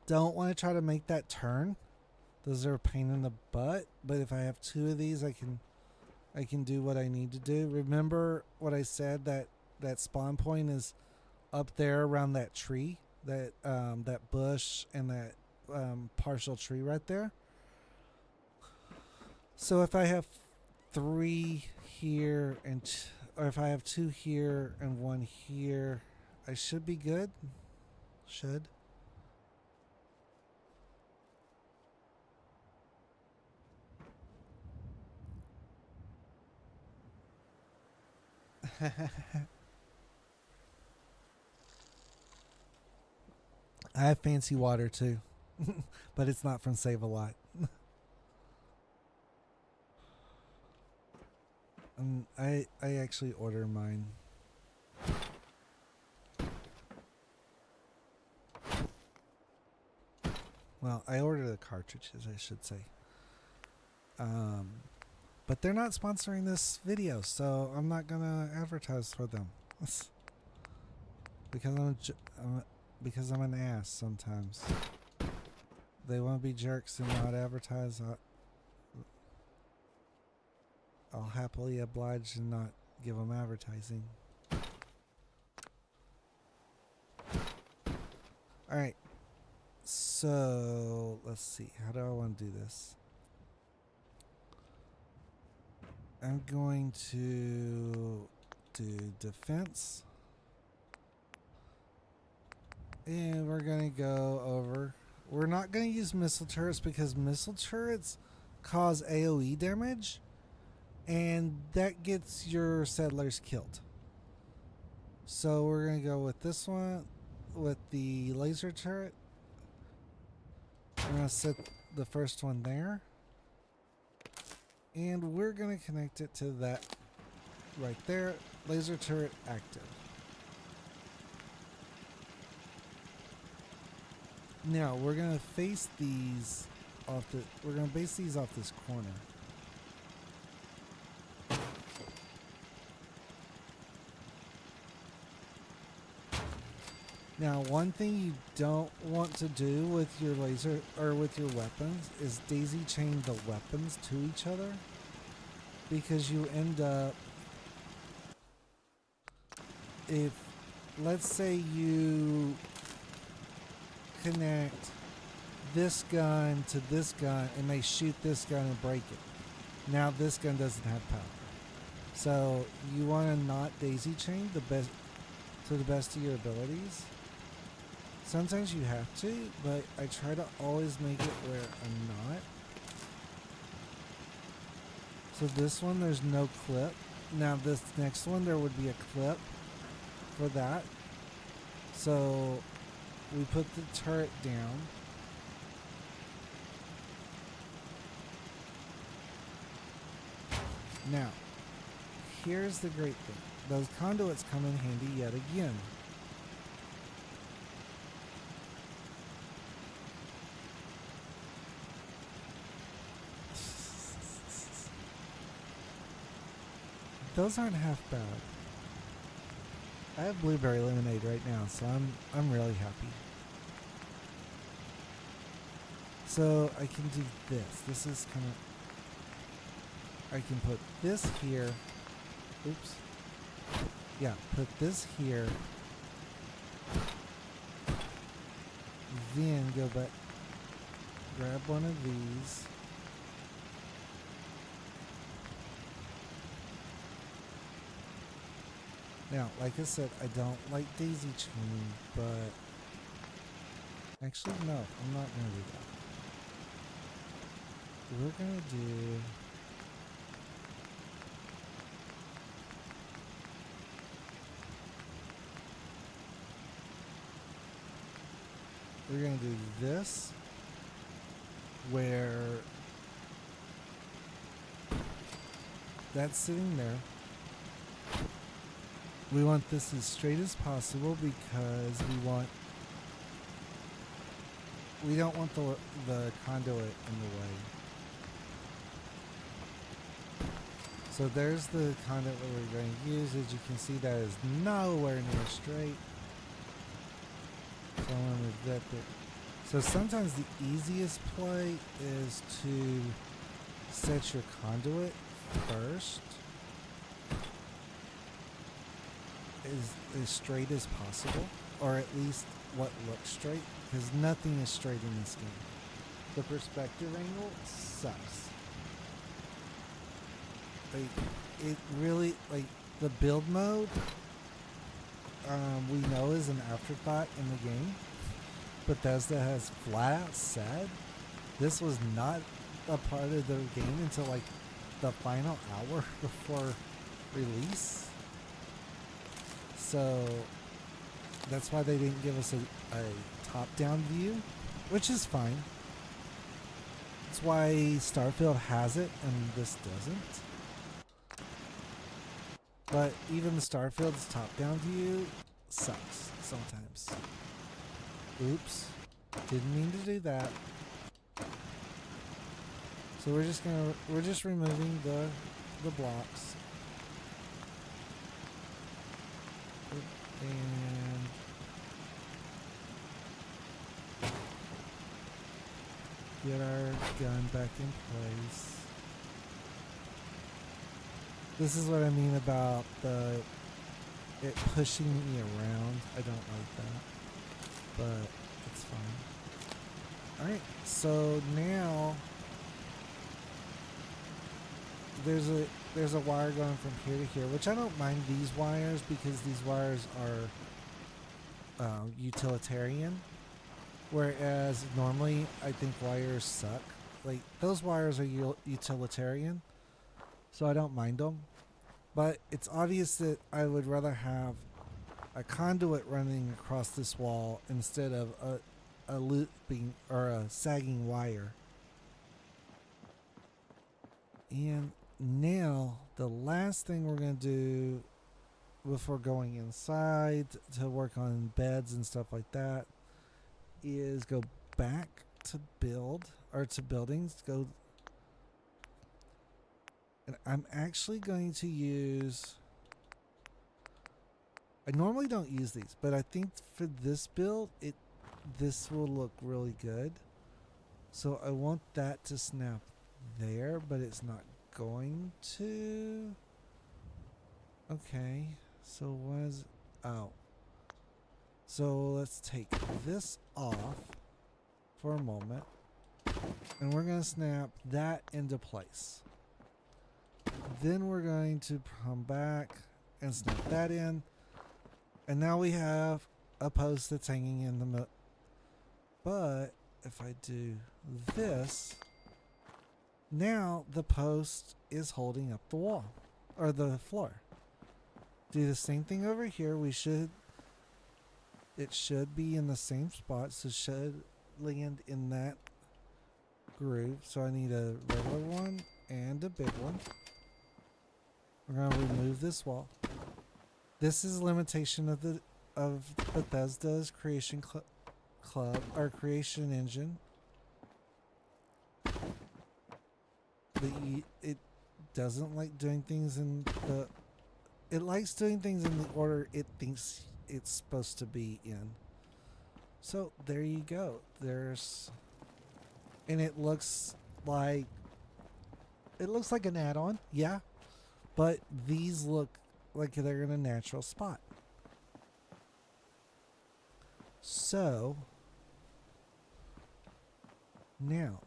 don't want to try to make that turn. Those are a pain in the butt, but if I have 2 of these, I can do what I need to do. Remember what I said, that spawn point is up there around that tree, that bush and that partial tree right there. So if I have 3 here or if I have 2 here and 1 here, I should be good. Should. I have fancy water too, but it's not from Save a Lot. I actually order mine. Well, I order the cartridges, I should say. But they're not sponsoring this video, so I'm not gonna advertise for them. Because I'm an ass sometimes. They want to be jerks and not advertise. I'll happily oblige and not give them advertising. Alright. So, let's see. How do I want to do this? I'm going to do defense. And we're going to go over. We're not going to use missile turrets because missile turrets cause AoE damage. And that gets your settlers killed. So we're going to go with this one, with the laser turret. We're going to set the first one there. And we're going to connect it to that right there. Laser turret active. Now we're going to face these off we're going to base these off this corner. Now, one thing you don't want to do with your laser or with your weapons is daisy chain the weapons to each other, because you end up, if let's say you connect this gun to this gun and they shoot this gun and break it. Now this gun doesn't have power. So you want to not daisy chain the best to the best of your abilities. Sometimes you have to, but I try to always make it where I'm not. So this one, there's no clip. Now this next one, there would be a clip for that. So we put the turret down. Now, here's the great thing. Those conduits come in handy yet again. Those aren't half bad. I have blueberry lemonade right now, so I'm really happy. So I can do this. This is kind of, I can put this here. Oops. Yeah, put this here. Then go back, grab one of these. Now, like I said, I don't like daisy chaining, but actually, no, I'm not going to do that. We're going to do, we're going to do this, where that's sitting there. We want this as straight as possible because we don't want the conduit in the way. So there's the conduit that we're going to use. As you can see, that is nowhere near straight. So I'm going to move that bit. So sometimes the easiest play is to set your conduit first. As straight as possible, or at least what looks straight, because nothing is straight in this game. The perspective angle sucks. Like, it really, like, the build mode, we know is an afterthought in the game. Bethesda has flat out said this was not a part of the game until like the final hour before release. So that's why they didn't give us a top-down view, which is fine. That's why Starfield has it and this doesn't. But even Starfield's top-down view sucks sometimes. Oops, didn't mean to do that. So we're just removing the blocks. And get our gun back in place. This is what I mean about it pushing me around. I don't like that, but it's fine. Alright, so now there's a wire going from here to here, which I don't mind these wires because these wires are utilitarian, whereas normally I think wires suck. Like, those wires are utilitarian, so I don't mind them. But it's obvious that I would rather have a conduit running across this wall instead of a looping or a sagging wire. And now the last thing we're going to do before going inside to work on beds and stuff like that is go back to build, or to buildings. Go, and I'm actually going to use I normally don't use these, but I think for this build, this will look really good. So I want that to snap there, but it's not going to. Okay, so was oh. So let's take this off for a moment, and we're going to snap that into place. Then we're going to come back and snap that in, and now we have a post that's hanging in the middle. But if I do this, now the post is holding up the wall or the floor. Do the same thing over here. It should be in the same spot, so it should land in that groove. So I need a regular one and a big one. We're gonna remove this wall. This is a limitation of Bethesda's creation club or creation engine. It doesn't like doing things in the. It likes doing things in the order it thinks it's supposed to be in. So there you go. And it looks like an add-on, yeah. But these look like they're in a natural spot. So now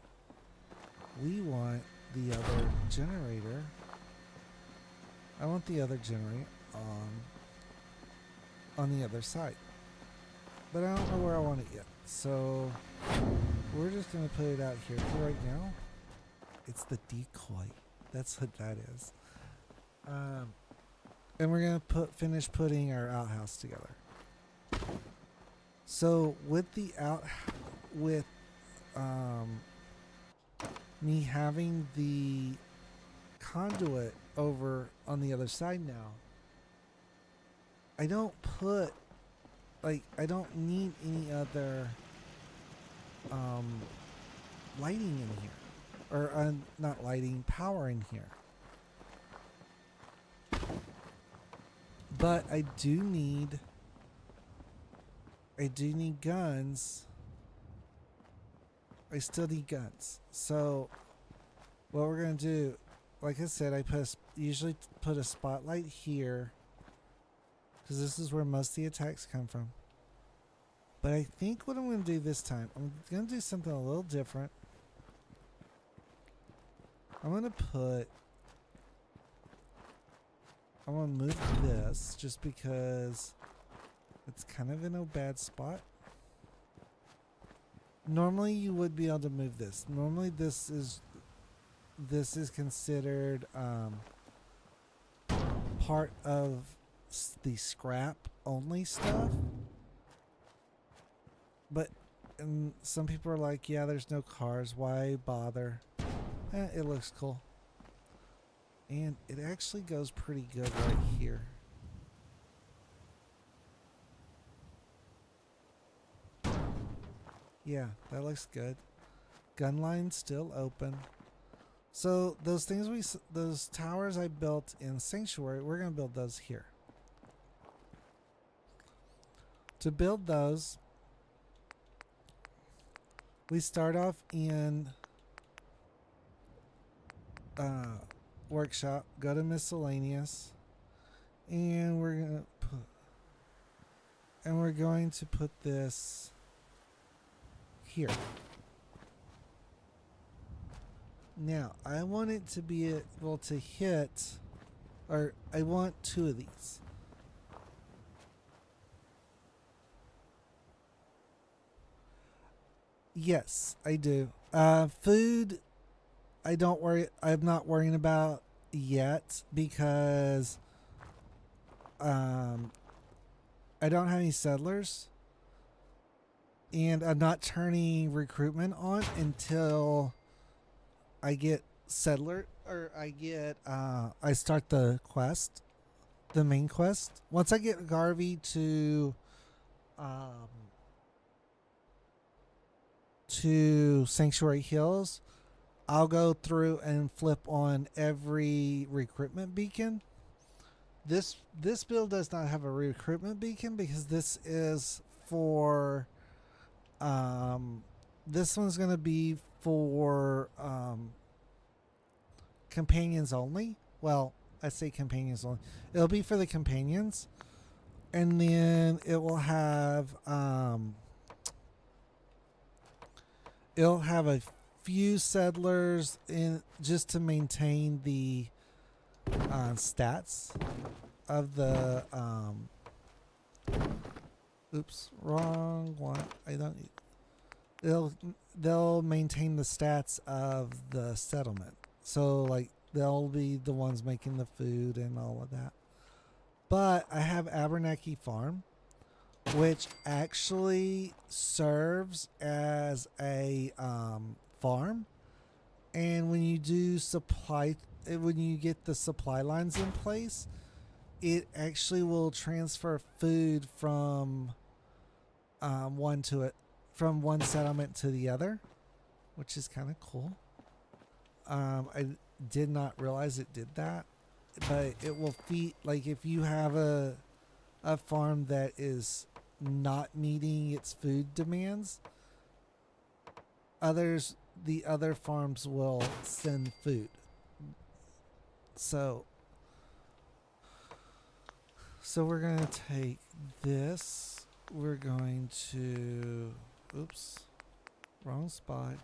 we want the other generator. I want the other generator on the other side. But I don't know where I want it yet. So we're just going to put it out here for right now. It's the decoy. That's what that is. And we're going to finish putting our outhouse together. So with me having the conduit over on the other side now, I don't need any other lighting in here, or not lighting, power in here. But I do need guns. I still need guns. So what we're gonna do, like I said, I usually put a spotlight here because this is where most of the attacks come from. But I think what I'm gonna do this time, I'm gonna do something a little different. I'm gonna move this just because it's kind of in a bad spot. Normally you would be able to move this. Normally this is considered part of the scrap only stuff. But some people are like, yeah, there's no cars, why bother? It looks cool. And it actually goes pretty good right here. Yeah, that looks good. Gun line still open. So those towers I built in Sanctuary, we're going to build those here. To build those, we start off in workshop, go to miscellaneous, and we're going to put this here. Now I want it to be able to hit, or I want 2 of these. Yes, I do. Food, I'm not worrying about yet because I don't have any settlers, and I'm not turning recruitment on until I get settler, or I start the quest, the main quest. Once I get Garvey to Sanctuary Hills, I'll go through and flip on every recruitment beacon. this build does not have a recruitment beacon because this is for this one's gonna be for companions only. Well, I say companions only. It'll be for the companions, and then it will have it'll have a few settlers in just to maintain the stats of the oops, wrong one. I don't. They'll maintain the stats of the settlement. So like they'll be the ones making the food and all of that. But I have Abernathy Farm, which actually serves as a farm. And when you do when you get the supply lines in place, it actually will transfer food from from one settlement to the other, which is kind of cool. I did not realize it did that, but it will feed, like if you have a farm that is not meeting its food demands, the other farms will send food. So we're going to take this. We're going to, oops, wrong spot.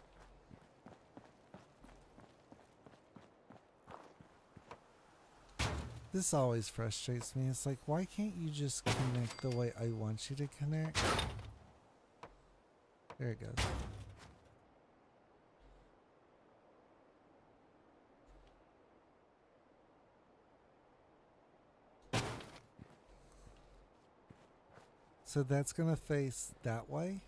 This always frustrates me. It's like, why can't you just connect the way I want you to connect? There it goes. So that's going to face that way.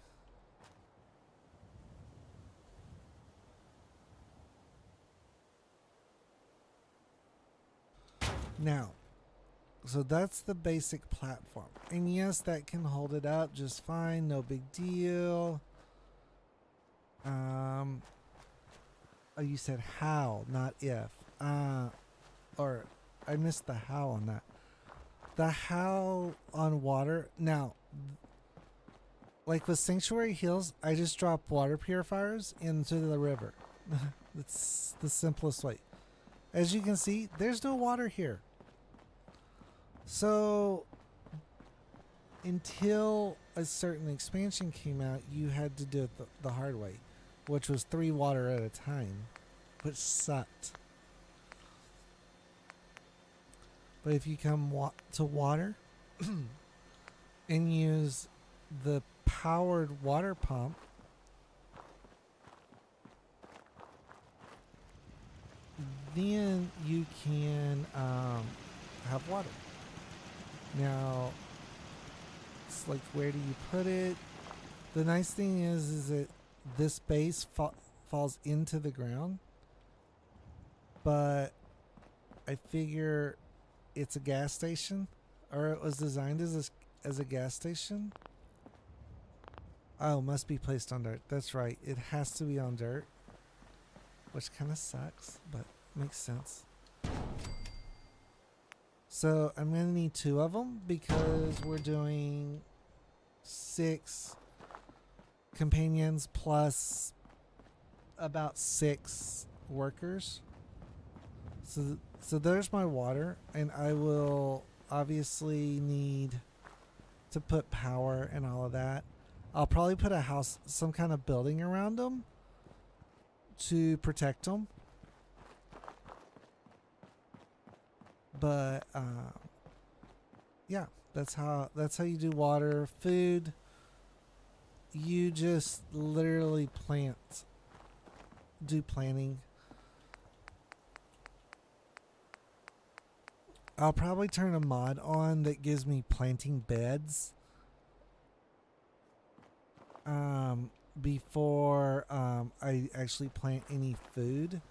Now, so that's the basic platform. And yes, that can hold it up just fine. No big deal. Oh, you said how, not if. Or I missed the how on that. The how on water. Now, like with Sanctuary Hills, I just drop water purifiers into the river. That's the simplest way. As you can see, there's no water here. So until a certain expansion came out, you had to do it the hard way, which was 3 water at a time, which sucked. But if you come to water and use the powered water pump, then you can have water. Now, it's like, where do you put it? The nice thing is that this base falls into the ground, but I figure it's a gas station, or it was designed as a gas station. Oh, must be placed on dirt. That's right. It has to be on dirt, which kind of sucks, but makes sense. So I'm going to need 2 of them because we're doing 6 companions plus about 6 workers. So there's my water, and I will obviously need to put power and all of that. I'll probably put a house, some kind of building around them to protect them. But yeah, that's how you do water. Food, you just literally do planting. I'll probably turn a mod on that gives me planting beds before I actually plant any food,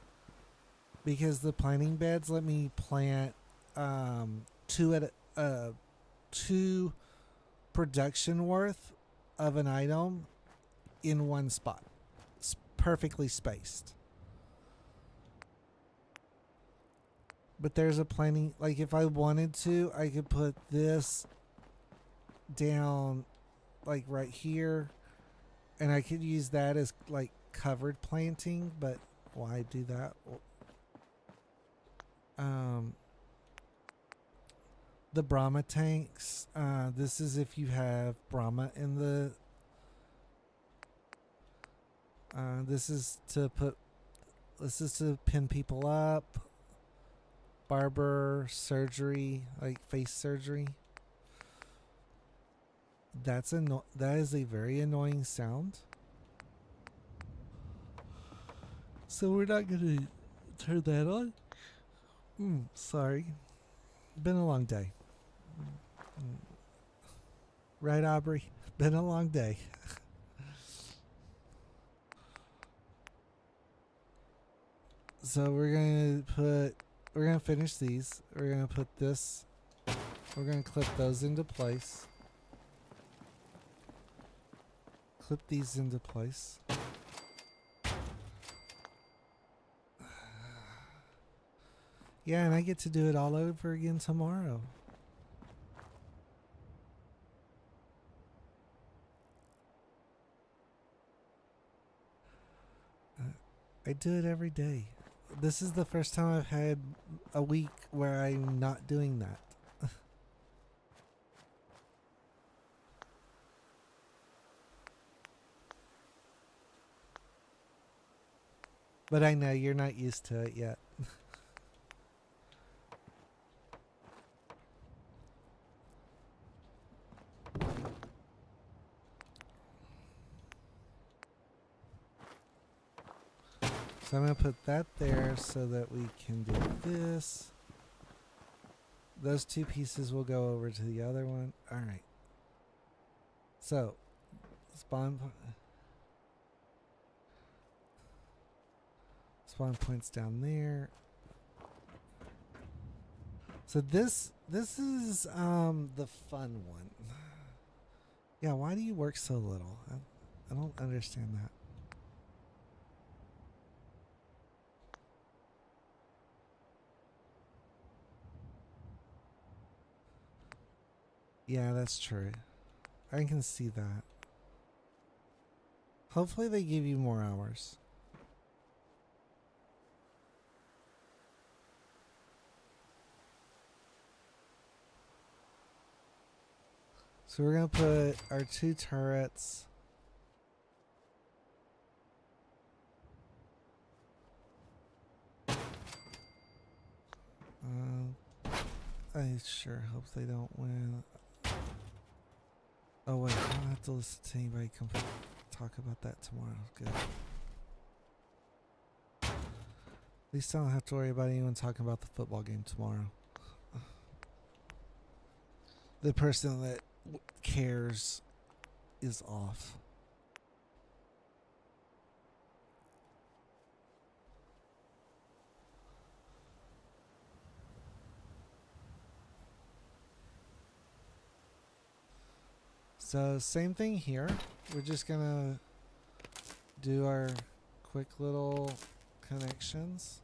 because the planting beds let me plant 2 production worth of an item in one spot. It's perfectly spaced. But there's a planting, like if I wanted to, I could put this down like right here, and I could use that as like covered planting, but why do that? Um, the Brahma tanks. This is if you have Brahma in the. This is to put. This is to pin people up. Barber surgery, like face surgery. That is a very annoying sound. So we're not gonna turn that on. Sorry. Been a long day. Right, Aubrey? Been a long day. So we're gonna finish these. We're gonna put this, we're gonna clip those into place. Clip these into place. Yeah, and I get to do it all over again tomorrow. I do it every day. This is the first time I've had a week where I'm not doing that. But I know you're not used to it yet. So I'm going to put that there so that we can do this. Those two pieces will go over to the other one. All right. So, spawn points down there. So this is the fun one. Yeah, why do you work so little? I don't understand that. Yeah, that's true. I can see that. Hopefully they give you more hours. So we're going to put our two turrets. I sure hope they don't win. Oh wait, I don't have to listen to anybody talk about that tomorrow. Good. At least I don't have to worry about anyone talking about the football game tomorrow. The person that cares is off. So same thing here. We're just gonna do our quick little connections.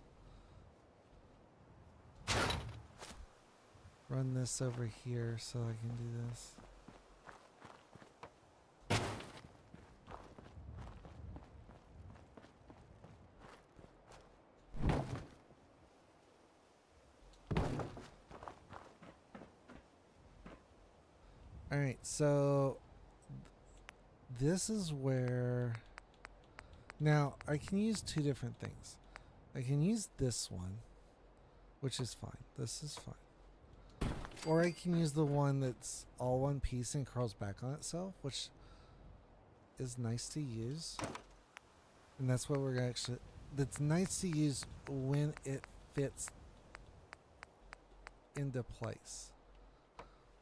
Run this over here so I can do this. Alright, so this is where... Now, I can use two different things. I can use this one, which is fine. This is fine. Or I can use the one that's all one piece and curls back on itself, which is nice to use. And that's what we're actually... That's nice to use when it fits into place.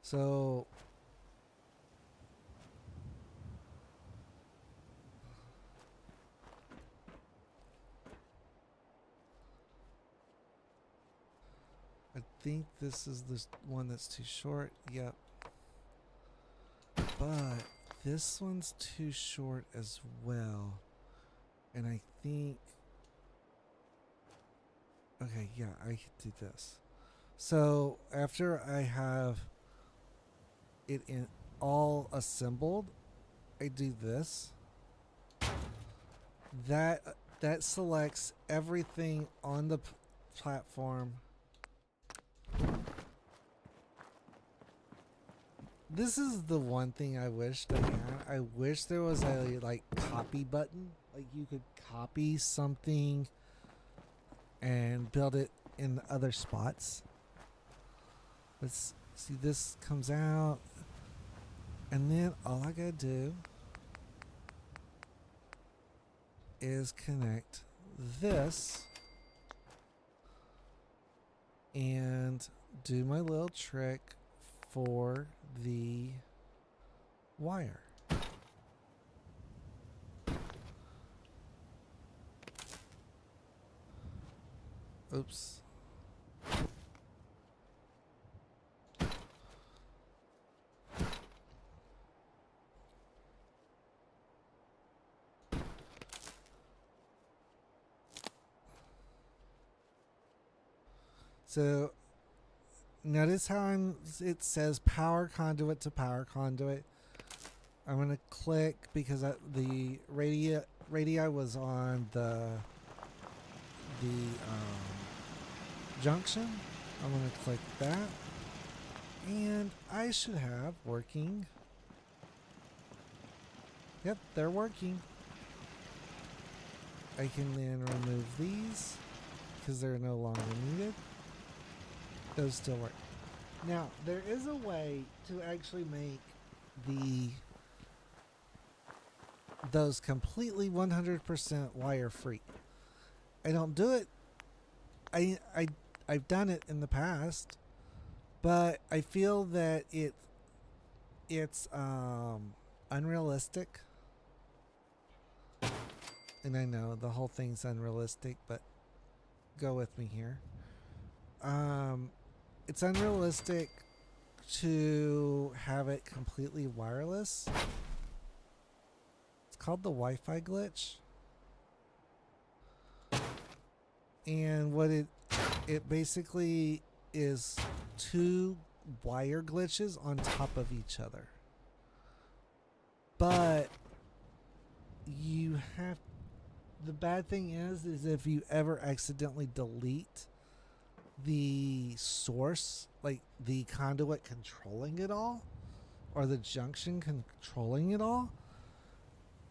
So... I think this is the one that's too short. Yep. But this one's too short as well. And I think... Okay, yeah, I could do this. So after I have it in all assembled, I do this. That that selects everything on the platform. This is the one thing I wish they had. I wish there was a like copy button. Like you could copy something and build it in other spots. Let's see, this comes out, and then all I gotta do is connect this and do my little trick for the wire. Oops. So notice how it says power conduit to power conduit. I'm going to click because the radii was on the junction. I'm going to click that. And I should have working. Yep, they're working. I can then remove these because they're no longer needed. Those still work. Now, there is a way to actually make those completely 100% wire free. I don't do it. I've done it in the past, but I feel that it's unrealistic. And I know the whole thing's unrealistic, but go with me here. It's unrealistic to have it completely wireless. It's called the Wi-Fi glitch. And what it basically is two wire glitches on top of each other. But you have, the bad thing is if you ever accidentally delete the source, like the conduit controlling it all, or the junction controlling it all,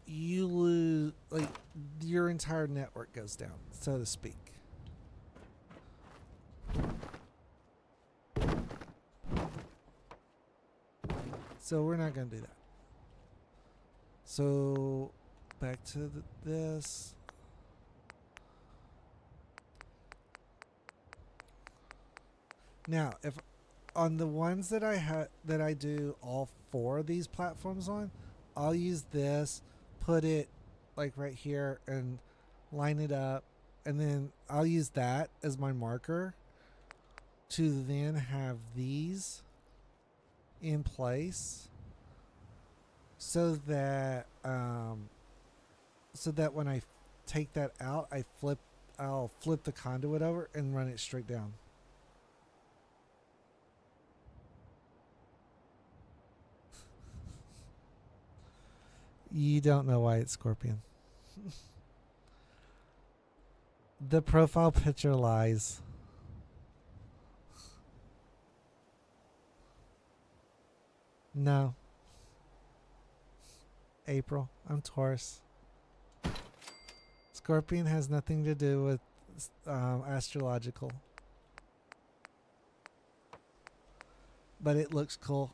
you lose, like, your entire network goes down, so to speak. So we're not going to do that. So back to this. Now, if on the ones that I do all four of these platforms on, I'll use this, put it like right here and line it up, and then I'll use that as my marker to then have these in place so that when I take that out, I'll flip the conduit over and run it straight down. You don't know why it's Scorpion. The profile picture lies. No. April. I'm Taurus. Scorpion has nothing to do with astrological. But it looks cool.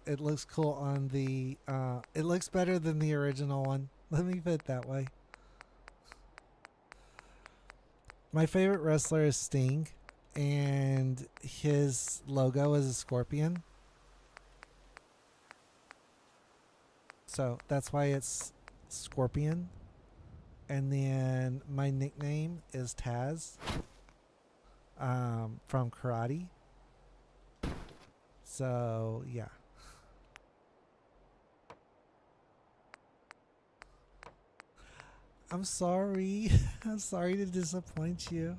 It looks cool on the. It looks better than the original one. Let me put it that way. My favorite wrestler is Sting, and his logo is a scorpion. So that's why it's Scorpion. And then my nickname is Taz from karate. So, yeah. I'm sorry. I'm sorry to disappoint you.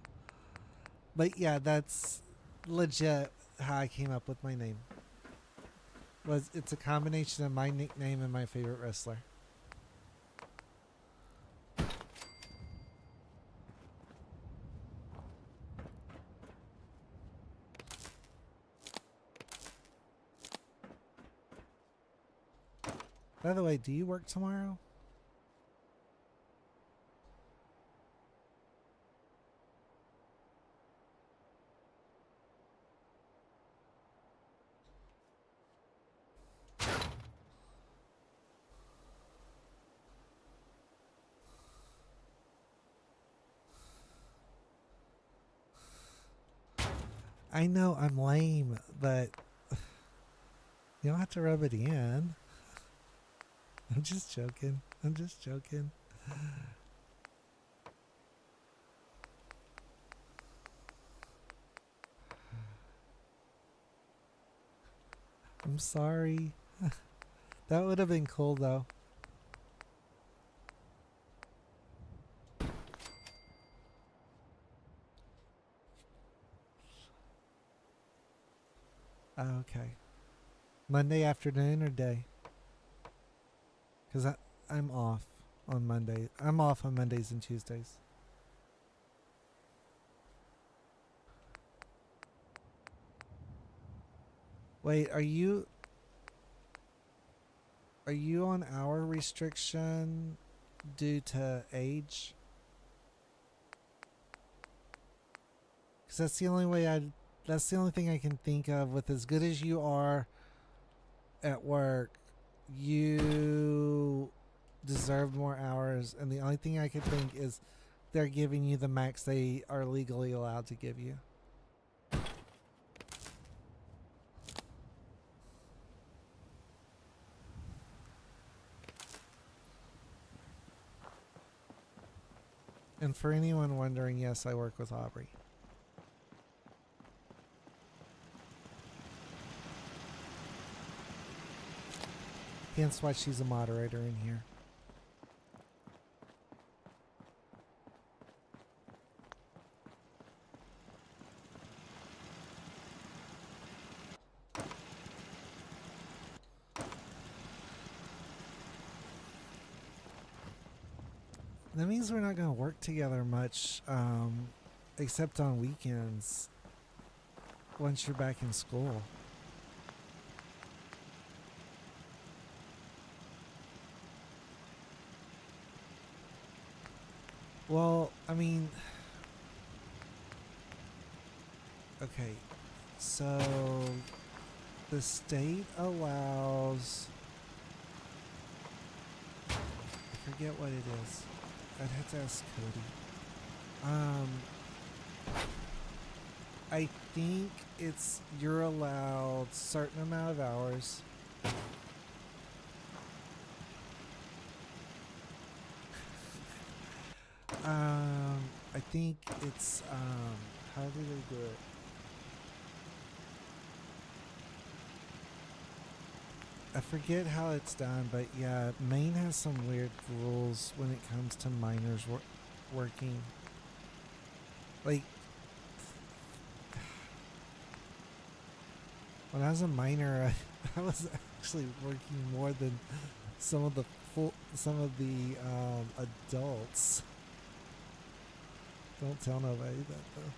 But yeah, that's legit how I came up with my name. It's a combination of my nickname and my favorite wrestler. By the way, do you work tomorrow? I know I'm lame, but you don't have to rub it in. I'm just joking. I'm just joking. I'm sorry. That would have been cool though. Okay. Monday afternoon or day? Because I'm off on Monday. I'm off on Mondays and Tuesdays. Wait, are you on hour restriction due to age? Because that's the only thing I can think of. With as good as you are at work, you deserve more hours, and the only thing I could think is they're giving you the max they are legally allowed to give you. And for anyone wondering, yes, I work with Aubrey. Hence why she's a moderator in here. That means we're not going to work together much, except on weekends once you're back in school. Well, I mean, okay, so the state allows, I forget what it is. I'd have to ask Cody. I think it's you're allowed certain amount of hours. I think it's how do they do it? I forget how it's done, but yeah, Maine has some weird rules when it comes to minors working. Like, when I was a minor, I was actually working more than some of the adults. Don't tell nobody that though.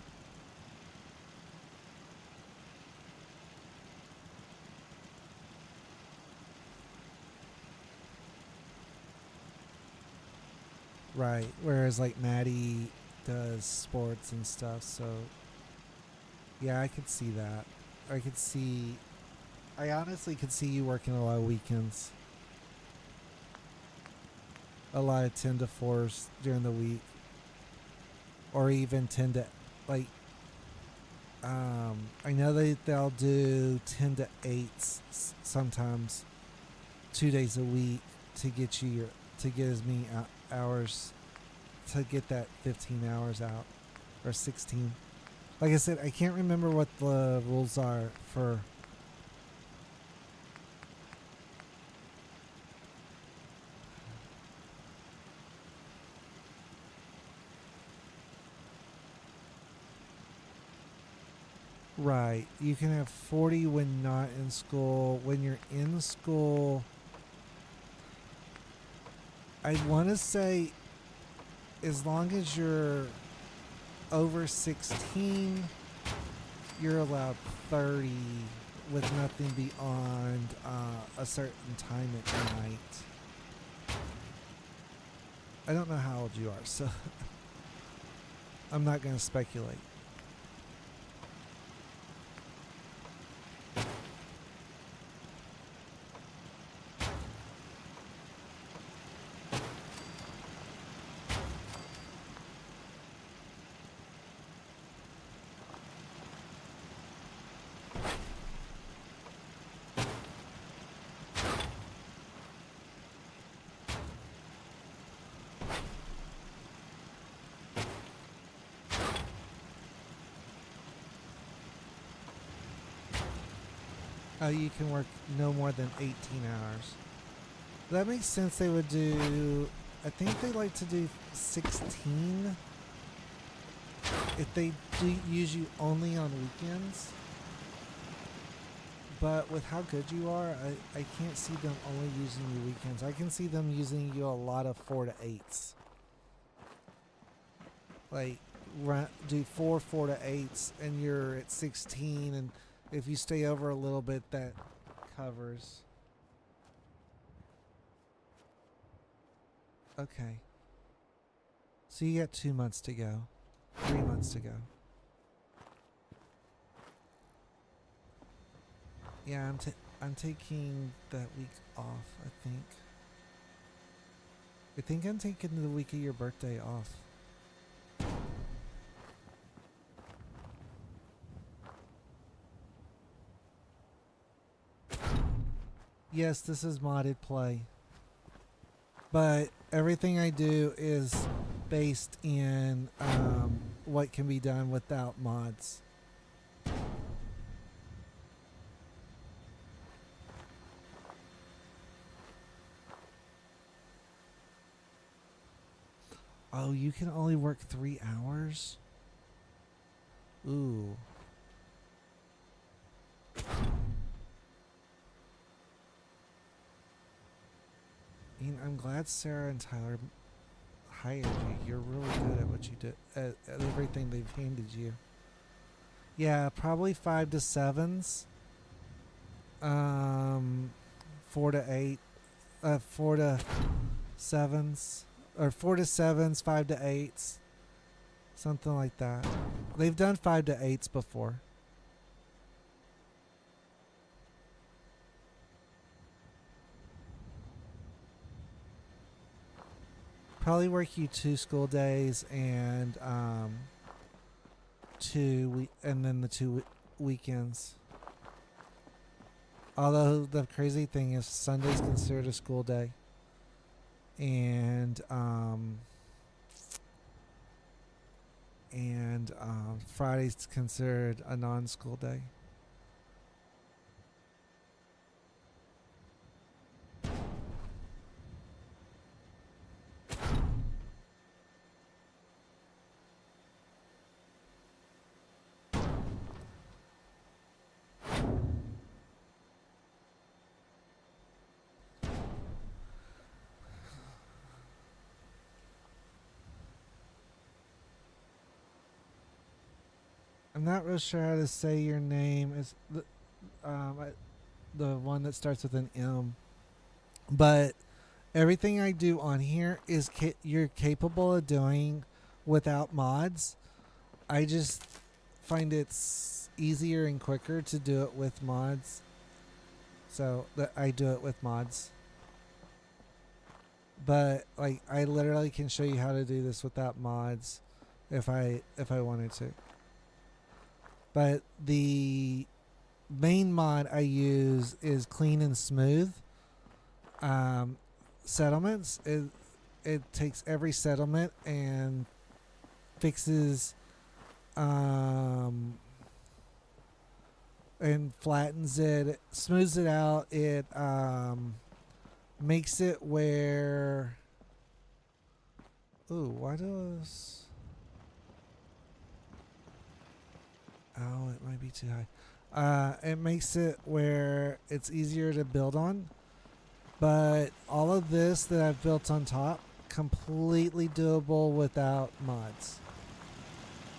Right. Whereas like Maddie does sports and stuff, so yeah, I could see that. I honestly could see you working a lot of weekends. A lot of 10 to 4s during the week. Or even 10 to, like, I know they'll do 10 to 8s sometimes, 2 days a week to get as many hours, to get that 15 hours out, or 16. Like I said, I can't remember what the rules are for. Right. You can have 40 when not in school. When you're in school, I want to say as long as you're over 16, you're allowed 30 with nothing beyond a certain time at night. I don't know how old you are, so I'm not going to speculate. You can work no more than 18 hours. That makes sense. They would do, I think they like to do 16 if they do use you only on weekends. But with how good you are, I can't see them only using you weekends. I can see them using you a lot of 4 to 8s. Like, do 4 to 8s, and you're at 16, and if you stay over a little bit, that covers. Okay. So you got 2 months to go. 3 months to go. Yeah, I'm taking that week off, I think. I think I'm taking the week of your birthday off. Yes, this is modded play. But everything I do is based in what can be done without mods. Oh, you can only work 3 hours? Ooh. I mean, I'm glad Sarah and Tyler hired you. You're really good at what you do, at everything they've handed you. Yeah, probably 5 to 7s. 4 to 8. 4 to 7s. Or 4 to 7s, 5 to 8s. Something like that. They've done 5 to 8s before. Probably work you 2 school days and and then the 2 weekends. Although the crazy thing is Sunday's considered a school day, and Friday's considered a non-school day. I'm not real sure how to say your name. It's the one that starts with an M. But everything I do on here is you're capable of doing without mods. I just find it's easier and quicker to do it with mods. So that I do it with mods. But like I literally can show you how to do this without mods if I wanted to. But the main mod I use is clean and smooth settlements. It takes every settlement and fixes and flattens it, smooths it out. It makes it where. Ooh, why does Oh, it might be too high. It makes it where it's easier to build on. But all of this that I've built on top, completely doable without mods.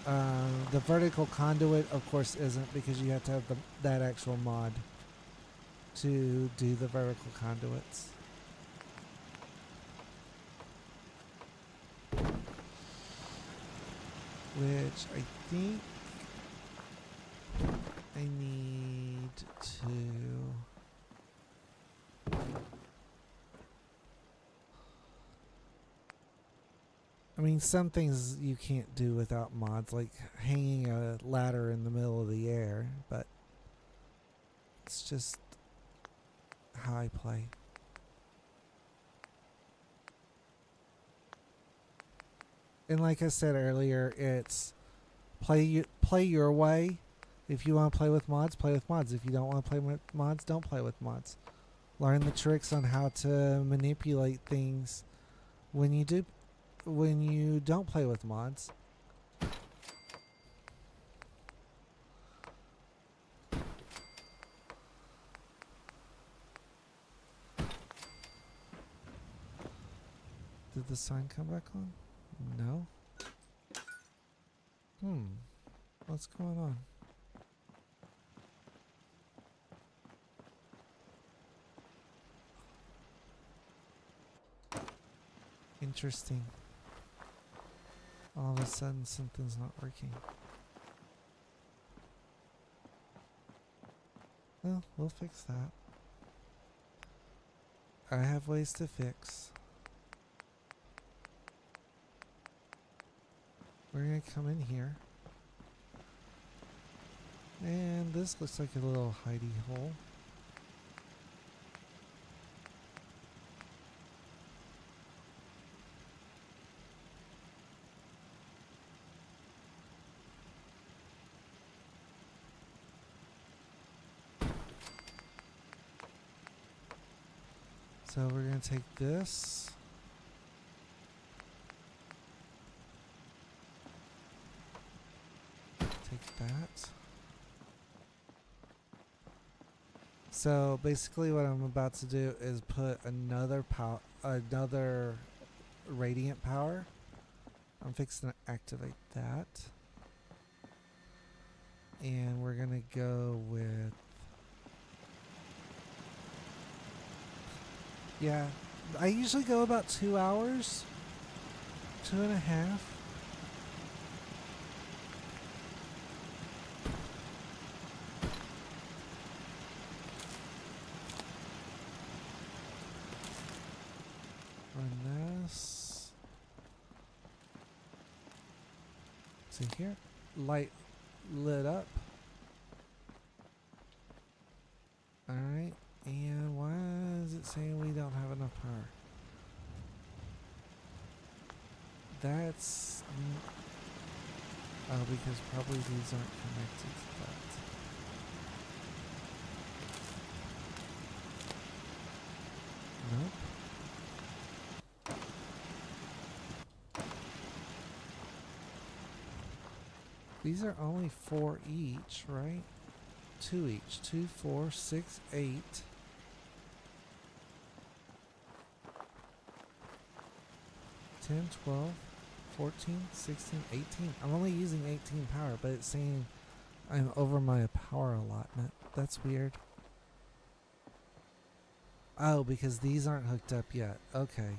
The vertical conduit, of course, isn't because you have to have that actual mod to do the vertical conduits. Which I think I need to... I mean, some things you can't do without mods, like hanging a ladder in the middle of the air, but it's just how I play. And like I said earlier, it's play your way. If you want to play with mods, play with mods. If you don't want to play with mods, don't play with mods. Learn the tricks on how to manipulate things when you don't play with mods. Did the sign come back on? No. What's going on? Interesting. All of a sudden something's not working. Well, we'll fix that. I have ways to fix. We're gonna come in here. And this looks like a little hidey hole. So we're going to take this. Take that. So basically what I'm about to do is put another radiant power. I'm fixing to activate that. And we're going to go with... Yeah, I usually go about 2 hours, 2.5. Run this. See here, light lit up. All right. And why is it saying we don't have enough power? That's... Oh, because probably these aren't connected to that. Nope. These are only 4 each, right? 2 each. 2, 4, 6, 8. 10, 12, 14, 16, 18. I'm only using 18 power, but it's saying I'm over my power allotment. That's weird. Oh, because these aren't hooked up yet. Okay.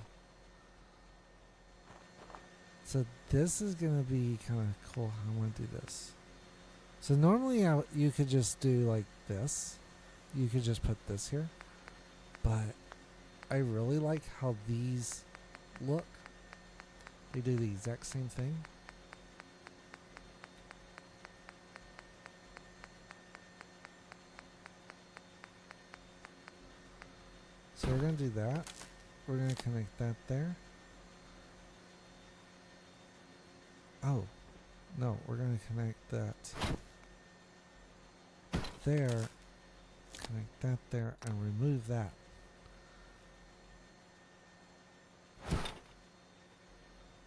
So this is going to be kind of cool how I'm going to do this. So normally you could just do like this. You could just put this here. But I really like how these look. They do the exact same thing. So we're going to do that. We're going to connect that there. Oh, no, we're going to connect that there, connect that there, and remove that.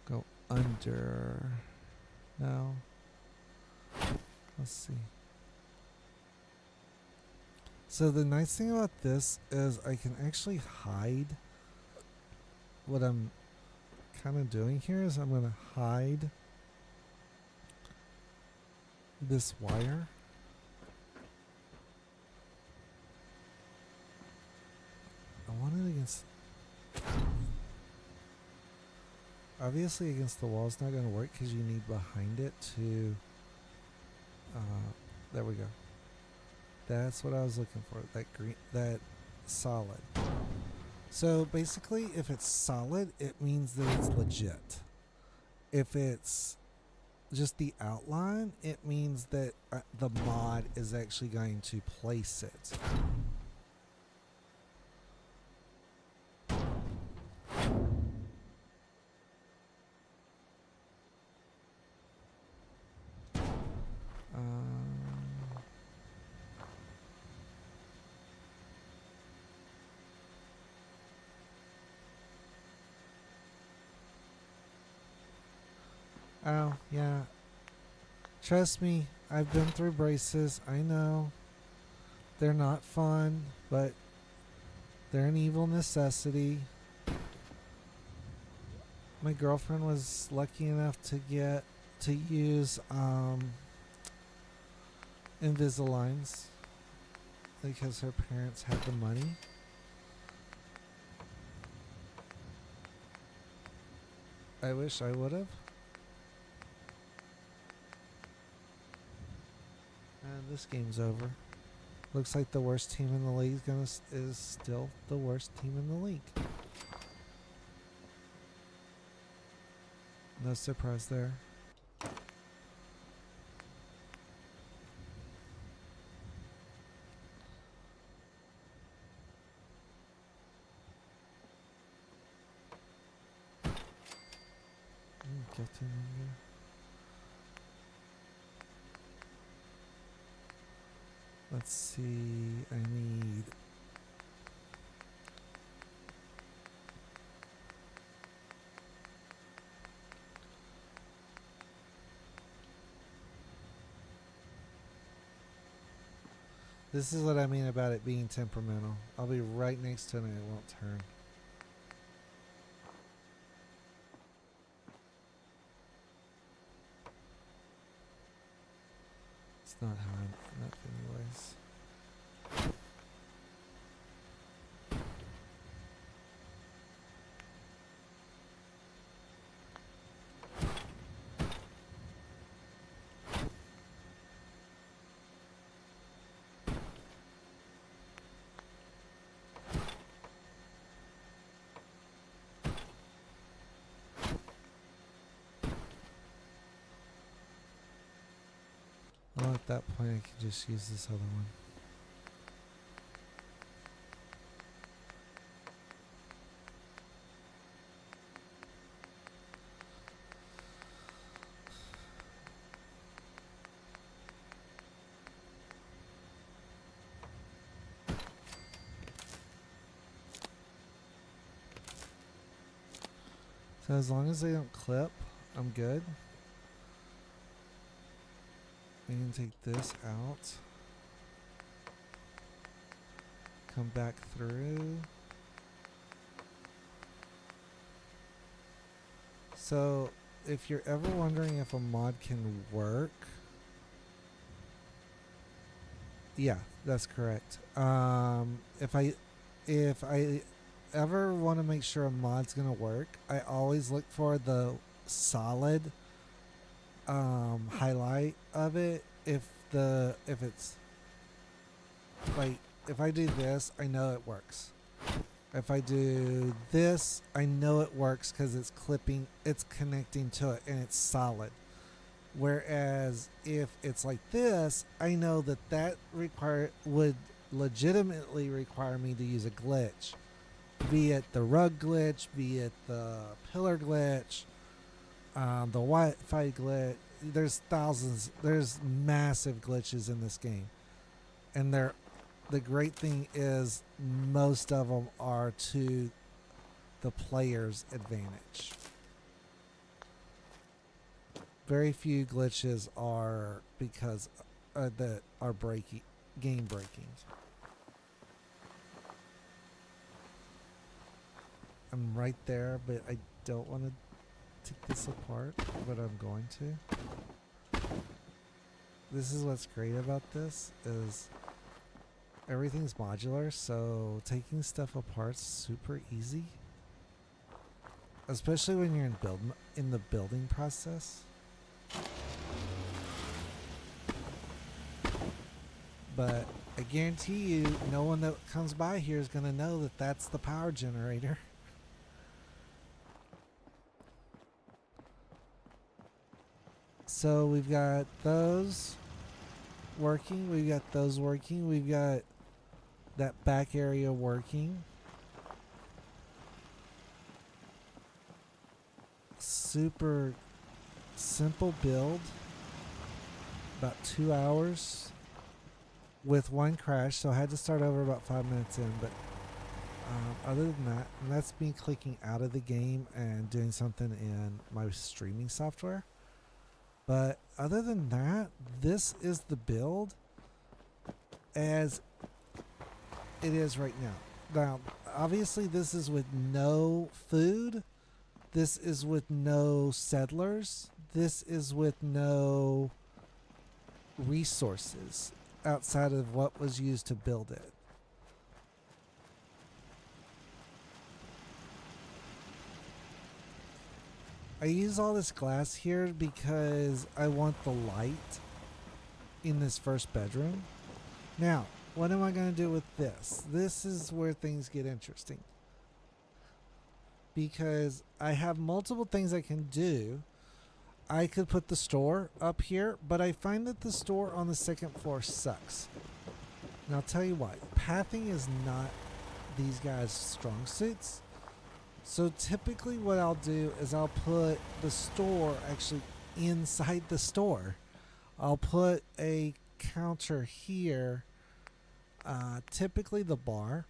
Go under. No. Let's see. So the nice thing about this is I can actually hide. What I'm kind of doing here is I'm going to hide this wire. I want it against... Obviously against the wall is not going to work because you need behind it to... there we go. That's what I was looking for. That green, that solid. So basically, if it's solid, it means that it's legit. If it's just the outline, it means that the mod is actually going to place it. Oh, yeah. Trust me, I've been through braces. I know. They're not fun, but they're an evil necessity. My girlfriend was lucky enough to use Invisaligns because her parents had the money. I wish I would have. And this game's over. Looks like the worst team in the league is still the worst team in the league. No surprise there. Guilty number. Let's see. I need... This is what I mean about it being temperamental. I'll be right next to it and it won't turn. It's not how I'm enough anyways. Well, at that point, I can just use this other one. So as long as they don't clip, I'm good. I can take this out. Come back through. So if you're ever wondering if a mod can work, yeah, that's correct. If I ever want to make sure a mod's gonna work, I always look for the solid highlight of it. If it's like, if I do this, I know it works. If I do this, I know it works because it's connecting to it and it's solid. Whereas if it's like this, I know that would legitimately require me to use a glitch. Be it the rug glitch, be it the pillar glitch, the Wi-Fi glitch. There's massive glitches in this game. And the great thing is most of them are to the player's advantage. Very few glitches are because that are breaking, game breaking. I'm right there, but I don't want to take this apart, but I'm going to. This is what's great about this is everything's modular, so taking stuff apart's super easy. Especially when you're in the building process. But I guarantee you, no one that comes by here is going to know that that's the power generator. So we've got those working. We've got those working. We've got that back area working. Super simple build. About 2 hours with one crash. So I had to start over about 5 minutes in. But other than that, and that's me clicking out of the game and doing something in my streaming software. But other than that, this is the build as it is right now. Now, obviously, this is with no food. This is with no settlers. This is with no resources outside of what was used to build it. I use all this glass here because I want the light in this first bedroom. Now, what am I going to do with this? This is where things get interesting. Because I have multiple things I can do. I could put the store up here, but I find that the store on the second floor sucks. And I'll tell you why. Pathing is not these guys' strong suits. So typically what I'll do is I'll put the store actually inside the store. I'll put a counter here, typically the bar,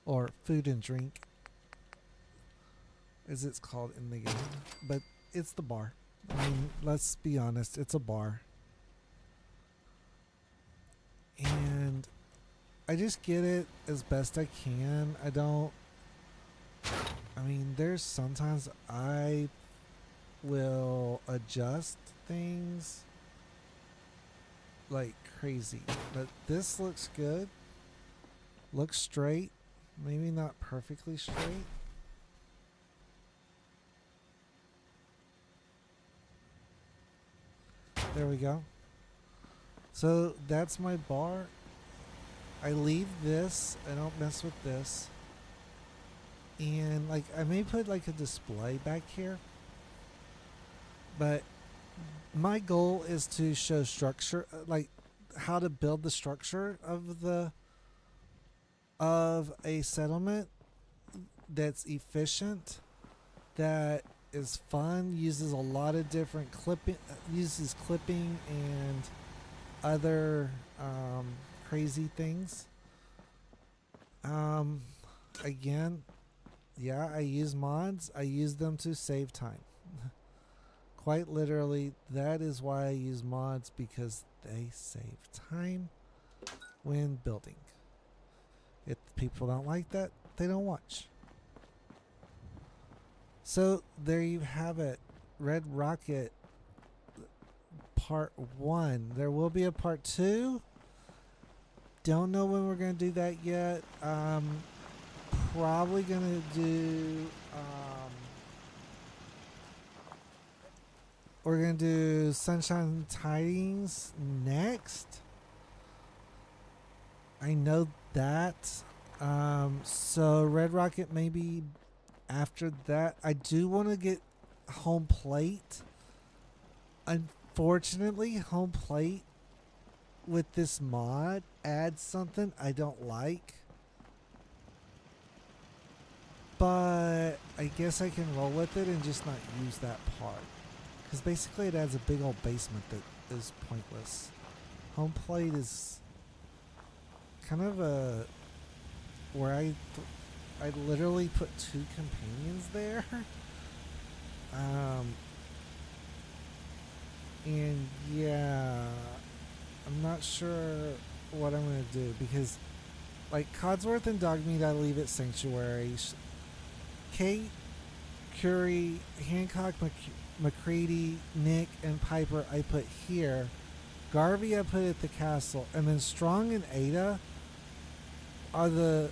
or food and drink as it's called in the game, but it's the bar. I mean, let's be honest, it's a bar. And I just get it as best I can. I mean, there's sometimes I will adjust things like crazy. But this looks good. Looks straight. Maybe not perfectly straight. There we go. So that's my bar. I leave this. I don't mess with this. And like I may put like a display back here. But my goal is to show structure, like how to build the structure of a settlement that's efficient, that is fun, uses a lot of different clipping and other crazy things. Again, yeah, I use mods. I use them to save time. Quite literally, that is why I use mods, because they save time when building. If people don't like that, they don't watch. So there you have it. Red Rocket part 1. There will be a part 2. Don't know when we're going to do that yet. Probably going to do... we're going to do Sunshine Tidings next. I know that. So Red Rocket maybe after that. I do want to get Home Plate. Unfortunately, Home Plate with this mod adds something I don't like. But I guess I can roll with it and just not use that part. Because basically it adds a big old basement that is pointless. Home Plate is kind of a... where I literally put 2 companions there. And yeah, I'm not sure what I'm gonna do because like Codsworth and Dogmeat I leave at Sanctuary. Kate, Curie, Hancock, McCready, Nick, and Piper I put here. Garvey I put at the castle, and then Strong and Ada are the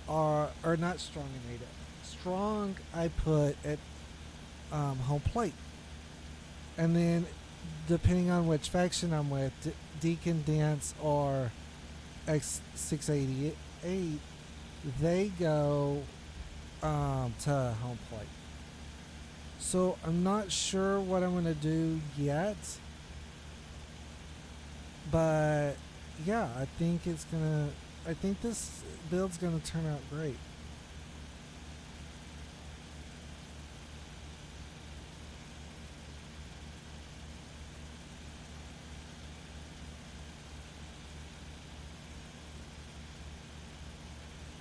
are or not Strong and Ada. Strong I put at home plate, and then depending on which faction I'm with, Deacon Dance or X688, they go to home plate. So I'm not sure what I'm gonna do yet, but yeah, I think it's gonna. I think this build's gonna turn out great.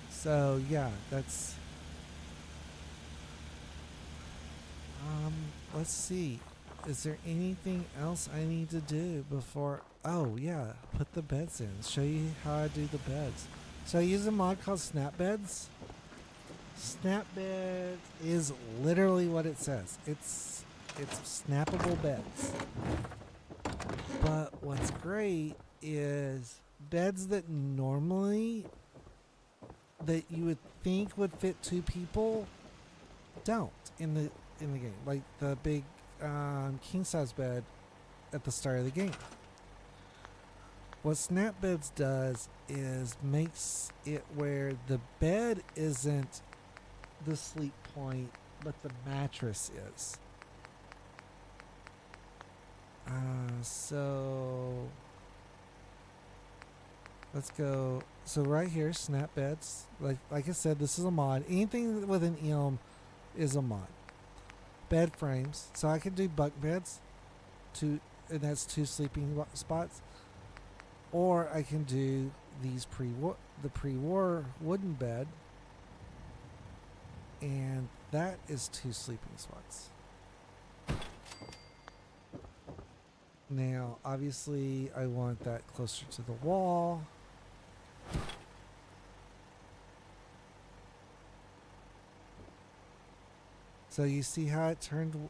So yeah, that's. Um, let's see. Is there anything else I need to do before? Oh yeah, put the beds in. Show you how I do the beds. So I use a mod called Snap Beds. Snap Beds is literally what it says. It's snappable beds. But what's great is beds that normally that you would think would fit two people don't in the game. Like the big king size bed at the start of the game. What Snap Beds does is makes it where the bed isn't the sleep point, but the mattress is. So let's go. So right here, Snap Beds. Like I said, this is a mod. Anything with an elm is a mod. Bed frames. So I can do bunk beds, and that's two sleeping spots. Or I can do these the pre-war wooden bed, and that is two sleeping spots. Now, obviously, I want that closer to the wall. So you see how it turned.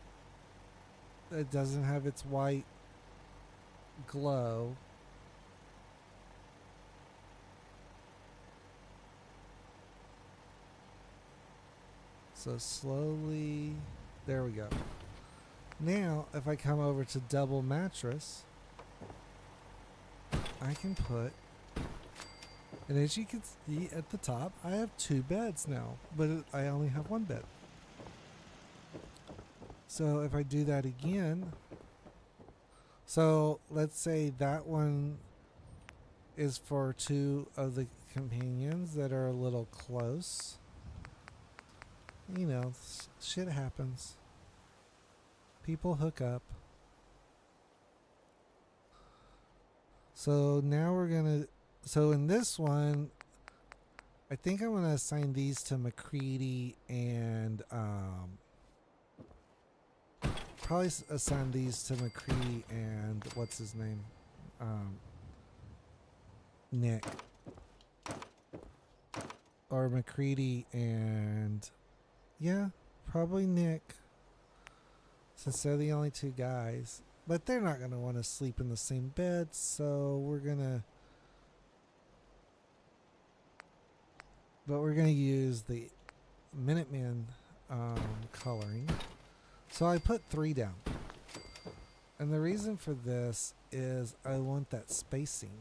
It doesn't have its white glow. So slowly, there we go. Now, if I come over to double mattress, I can put, and as you can see at the top, I have two beds now, but I only have one bed. So if I do that again, so let's say that one is for two of the companions that are a little close. You know, shit happens. People hook up. So now we're gonna. So in this one, I think I'm gonna assign these to McCready and probably assign these to McCready and what's his name, Nick, or McCready and yeah, probably Nick. Since they're the only two guys. But they're not going to want to sleep in the same bed, so we're going to... But we're going to use the Minutemen coloring. So I put 3 down. And the reason for this is I want that spacing.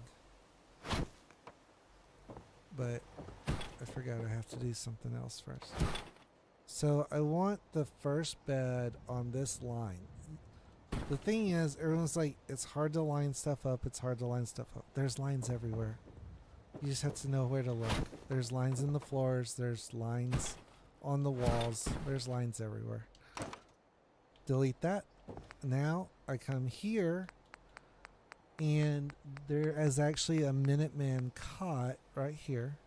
But I forgot I have to do something else first. So I want the first bed on this line. The thing is, everyone's like, it's hard to line stuff up. It's hard to line stuff up. There's lines everywhere. You just have to know where to look. There's lines in the floors. There's lines on the walls. There's lines everywhere. Delete that. Now I come here, and there is actually a Minuteman cot right here.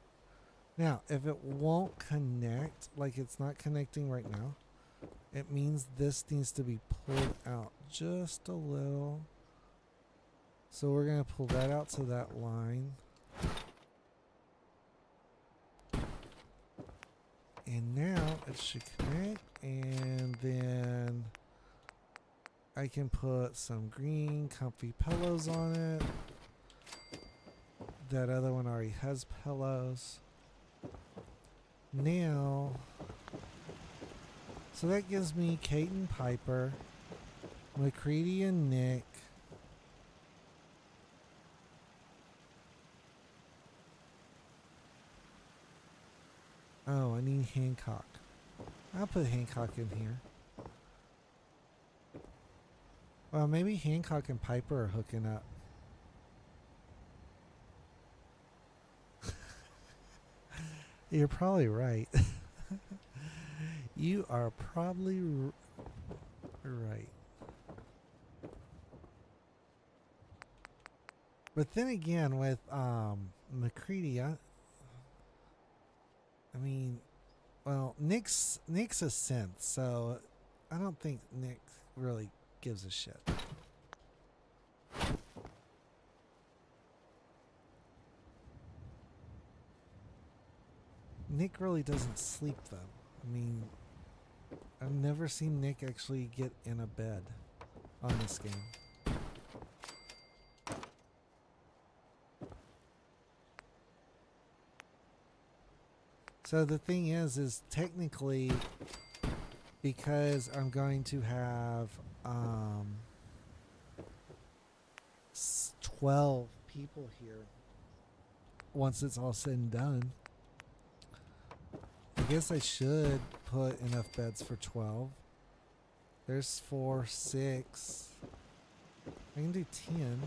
Now, if it won't connect, like it's not connecting right now, it means this needs to be pulled out just a little. So we're going to pull that out to that line. And now it should connect, and then I can put some green comfy pillows on it. That other one already has pillows. Now, so that gives me Kate and Piper, McCready and Nick, oh, I need Hancock. I'll put Hancock in here. Well, maybe Hancock and Piper are hooking up. You're probably right. You are probably right. But then again, with McCready, I mean, well, Nick's a synth, so I don't think Nick really gives a shit. Nick really doesn't sleep, though. I mean, I've never seen Nick actually get in a bed on this game. So the thing is technically, because I'm going to have 12 people here once it's all said and done, I guess I should put enough beds for 12. There's 4, 6. I can do 10.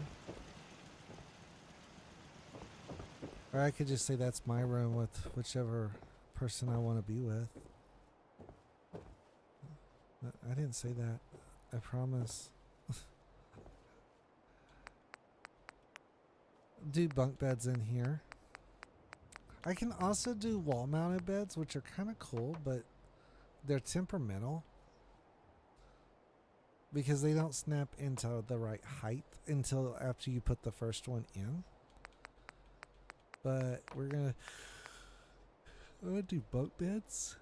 Or I could just say that's my room with whichever person I want to be with. I didn't say that. I promise. Do bunk beds in here. I can also do wall-mounted beds, which are kind of cool, but they're temperamental because they don't snap into the right height until after you put the first one in. But I'm gonna do bunk beds.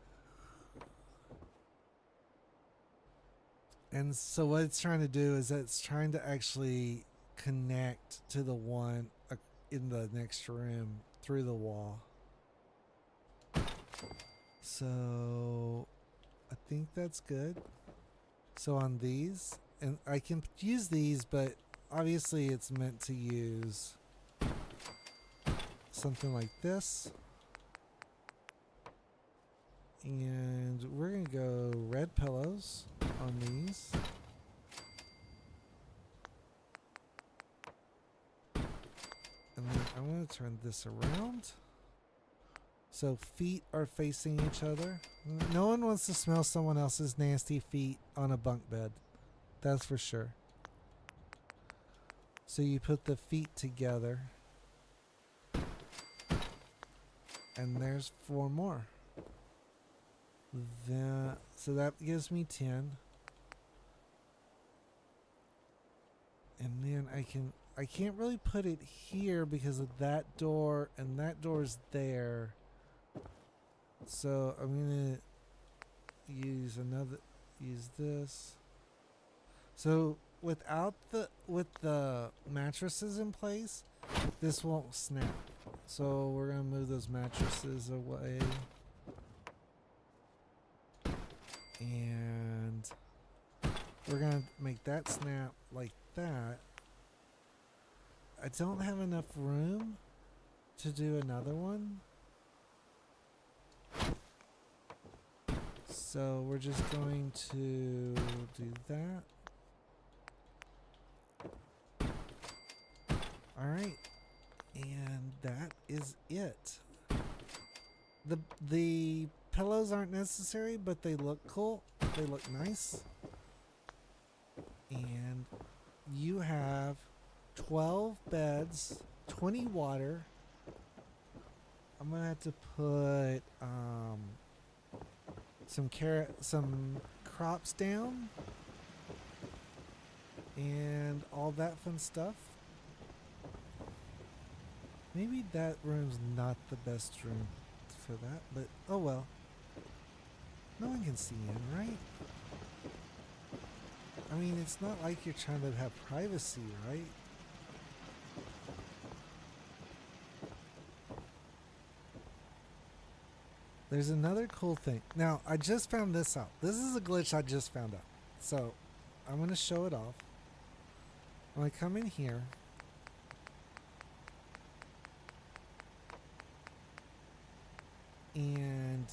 And so what it's trying to do is that it's trying to actually connect to the one in the next room through the wall. So I think that's good. So on these, and I can use these, but obviously it's meant to use something like this. And we're going to go red pillows on these. And then I'm going to turn this around. So feet are facing each other. No one wants to smell someone else's nasty feet on a bunk bed. That's for sure. So you put the feet together. And there's 4 more. So that gives me 10. And then I can't really put it here because of that door, and that door's there. So I'm gonna use this. So with the mattresses in place, this won't snap. So we're gonna move those mattresses away. And we're gonna make that snap like that. I don't have enough room to do another one. So we're just going to do that. Alright. And that is it. The pillows aren't necessary, but they look cool. They look nice. And you have 12 beds, 20 water. I'm gonna have to put some props down and all that fun stuff. Maybe that room's not the best room for that, but oh well. No one can see in, right? I mean, it's not like you're trying to have privacy, right? There's another cool thing. Now, I just found this out. This is a glitch I just found out. So, I'm going to show it off. When I come in here, and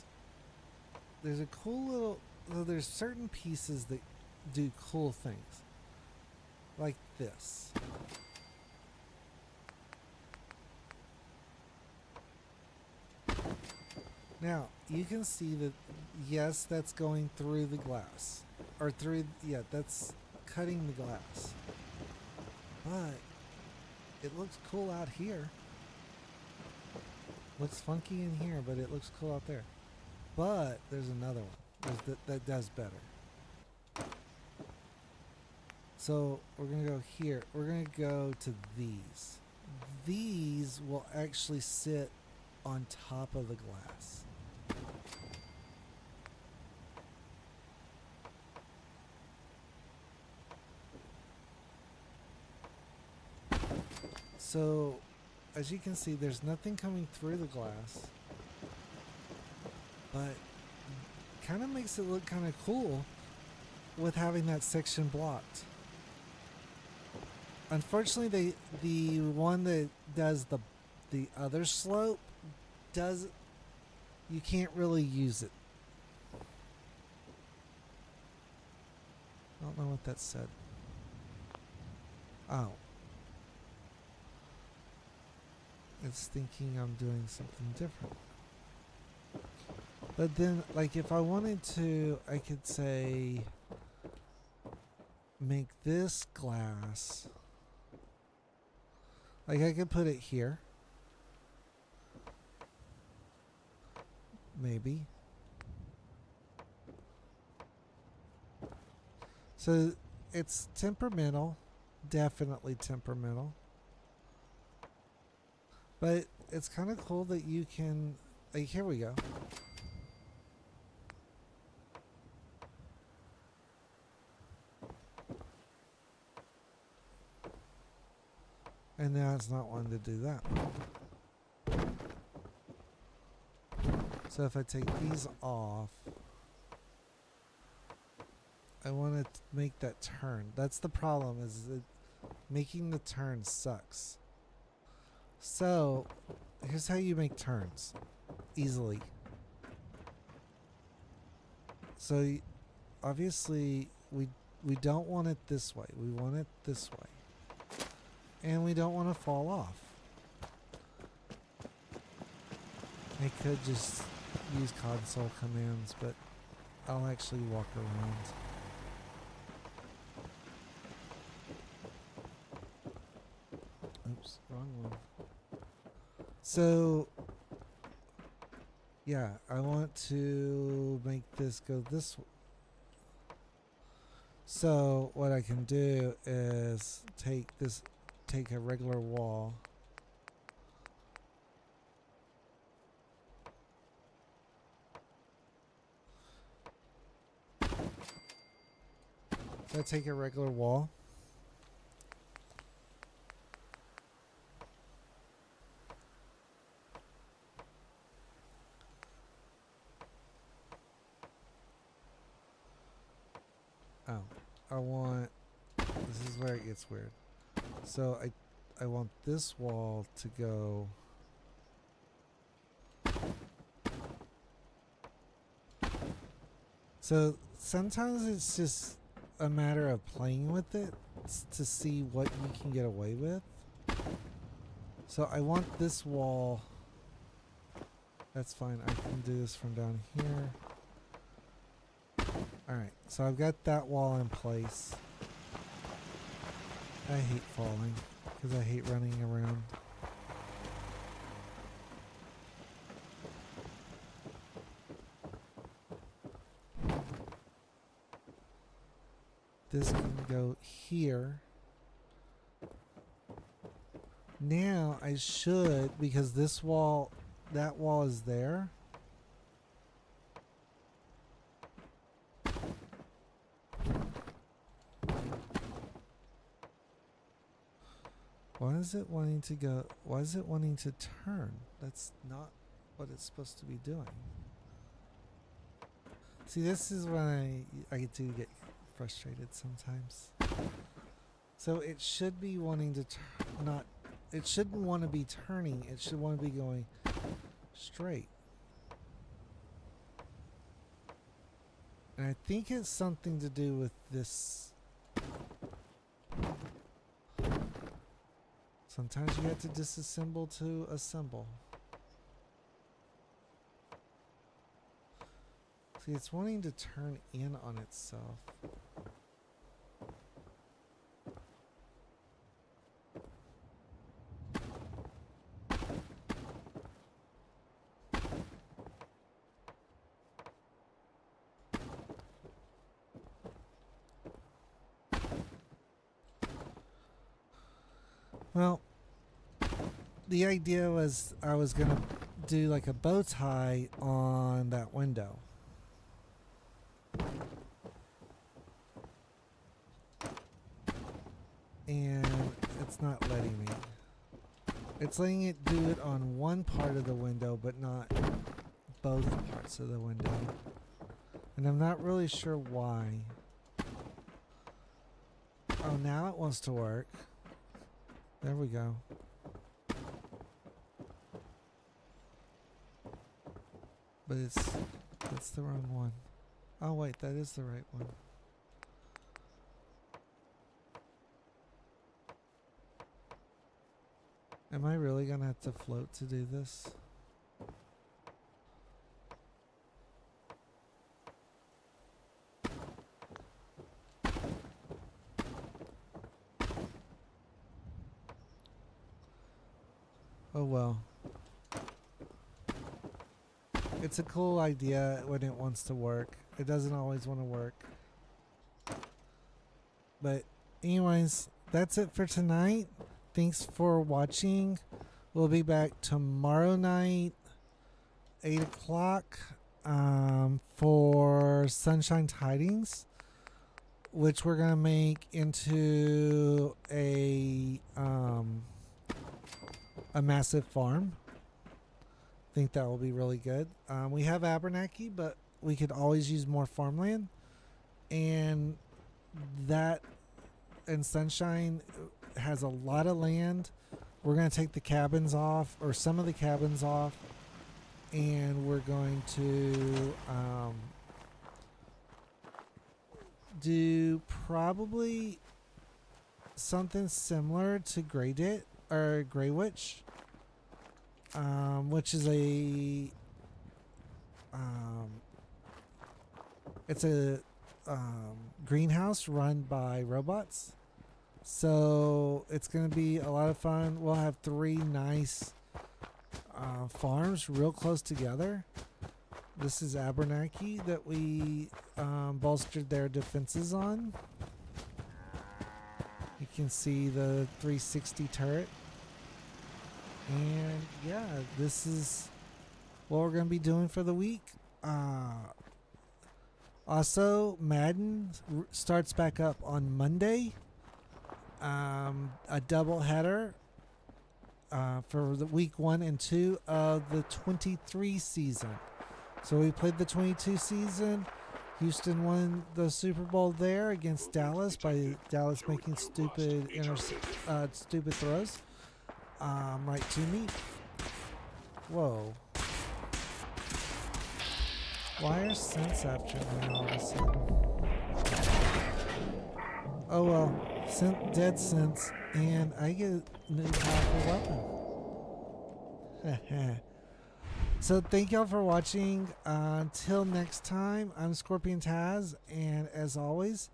there's a cool little, well, there's certain pieces that do cool things. Like this. Now, you can see that, yes, that's going through the glass. Or through, yeah, that's cutting the glass. But it looks cool out here. Looks funky in here, but it looks cool out there. But there's another one that does better. So we're going to go here. We're going to go to these. These will actually sit on top of the glass. So, as you can see, there's nothing coming through the glass, but kind of makes it look kind of cool with having that section blocked. Unfortunately, the one that does the other slope you can't really use it. I don't know what that said. Oh. It's thinking I'm doing something different. But then, like, if I wanted to, I could say, make this glass. Like, I could put it here. Maybe. So, it's temperamental. Definitely temperamental. But it's kind of cool that you can, like, here we go. And now it's not wanting to do that. So if I take these off, I want to make that turn. That's the problem, is that making the turn sucks. So, here's how you make turns easily. So, obviously, we don't want it this way. We want it this way. And we don't want to fall off. I could just use console commands, but I'll actually walk around. Oops, wrong one. So, yeah, I want to make this go this way. So, what I can do is take a regular wall. So I take a regular wall. Oh, this is where it gets weird. So I want this wall to go so sometimes it's just a matter of playing with it to see what you can get away with. So I want this wall. That's fine. I can do this from down here. Alright, so I've got that wall in place. I hate falling because I hate running around. This can go here. Now I should, because this wall, that wall is there. Why is it wanting to go? Why is it wanting to turn? That's not what it's supposed to be doing. See, this is when I do get frustrated sometimes. So it should be wanting to not. It shouldn't want to be turning. It should want to be going straight. And I think it's something to do with this. Sometimes you have to disassemble to assemble. See, it's wanting to turn in on itself. Well, the idea was I was going to do like a bow tie on that window. And it's not letting me. It's letting it do it on one part of the window, but not both parts of the window. And I'm not really sure why. Oh, now it wants to work. There we go. But that's the wrong one. Oh wait, that is the right one. Am I really gonna have to float to do this? Oh well. It's a cool idea when it wants to work. It doesn't always want to work. But anyways, that's it for tonight. Thanks for watching. We'll be back tomorrow night, 8 o'clock, for Sunshine Tidings, which we're going to make into a massive farm. I think that will be really good. We have Abernathy, but we could always use more farmland. And that and Sunshine has a lot of land. We're going to take the cabins off, or some of the cabins off, and we're going to do probably something similar to Grey Witch, which is it's a greenhouse run by robots. So it's going to be a lot of fun. We'll have 3 nice farms real close together. This is Abernathy that we bolstered their defenses on. You can see the 360 turret. And yeah, this is what we're going to be doing for the week. Also, Madden starts back up on Monday. A double header for the week 1 and 2 of the 23 season. So we played the 22 season. Houston won the Super Bowl there against Dallas by Dallas making stupid throws right to me. Whoa. Why are synths after me all of a sudden? Oh well. Dead synths, and I get a new powerful weapon. So thank y'all for watching. Until next time, I'm Scorpion Taz, and as always,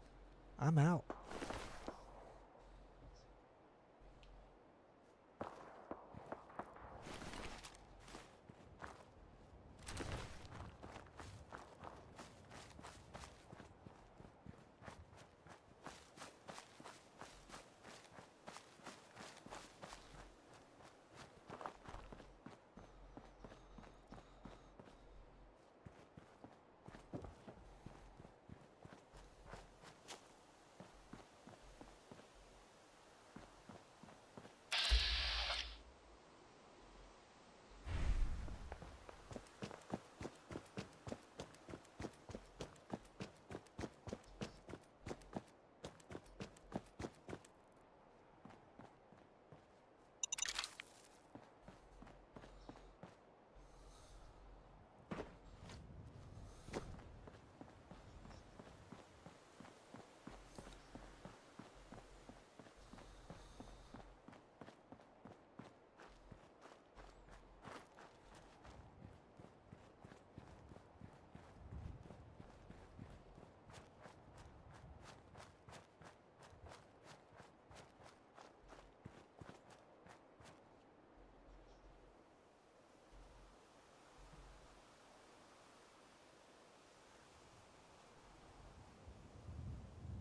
I'm out.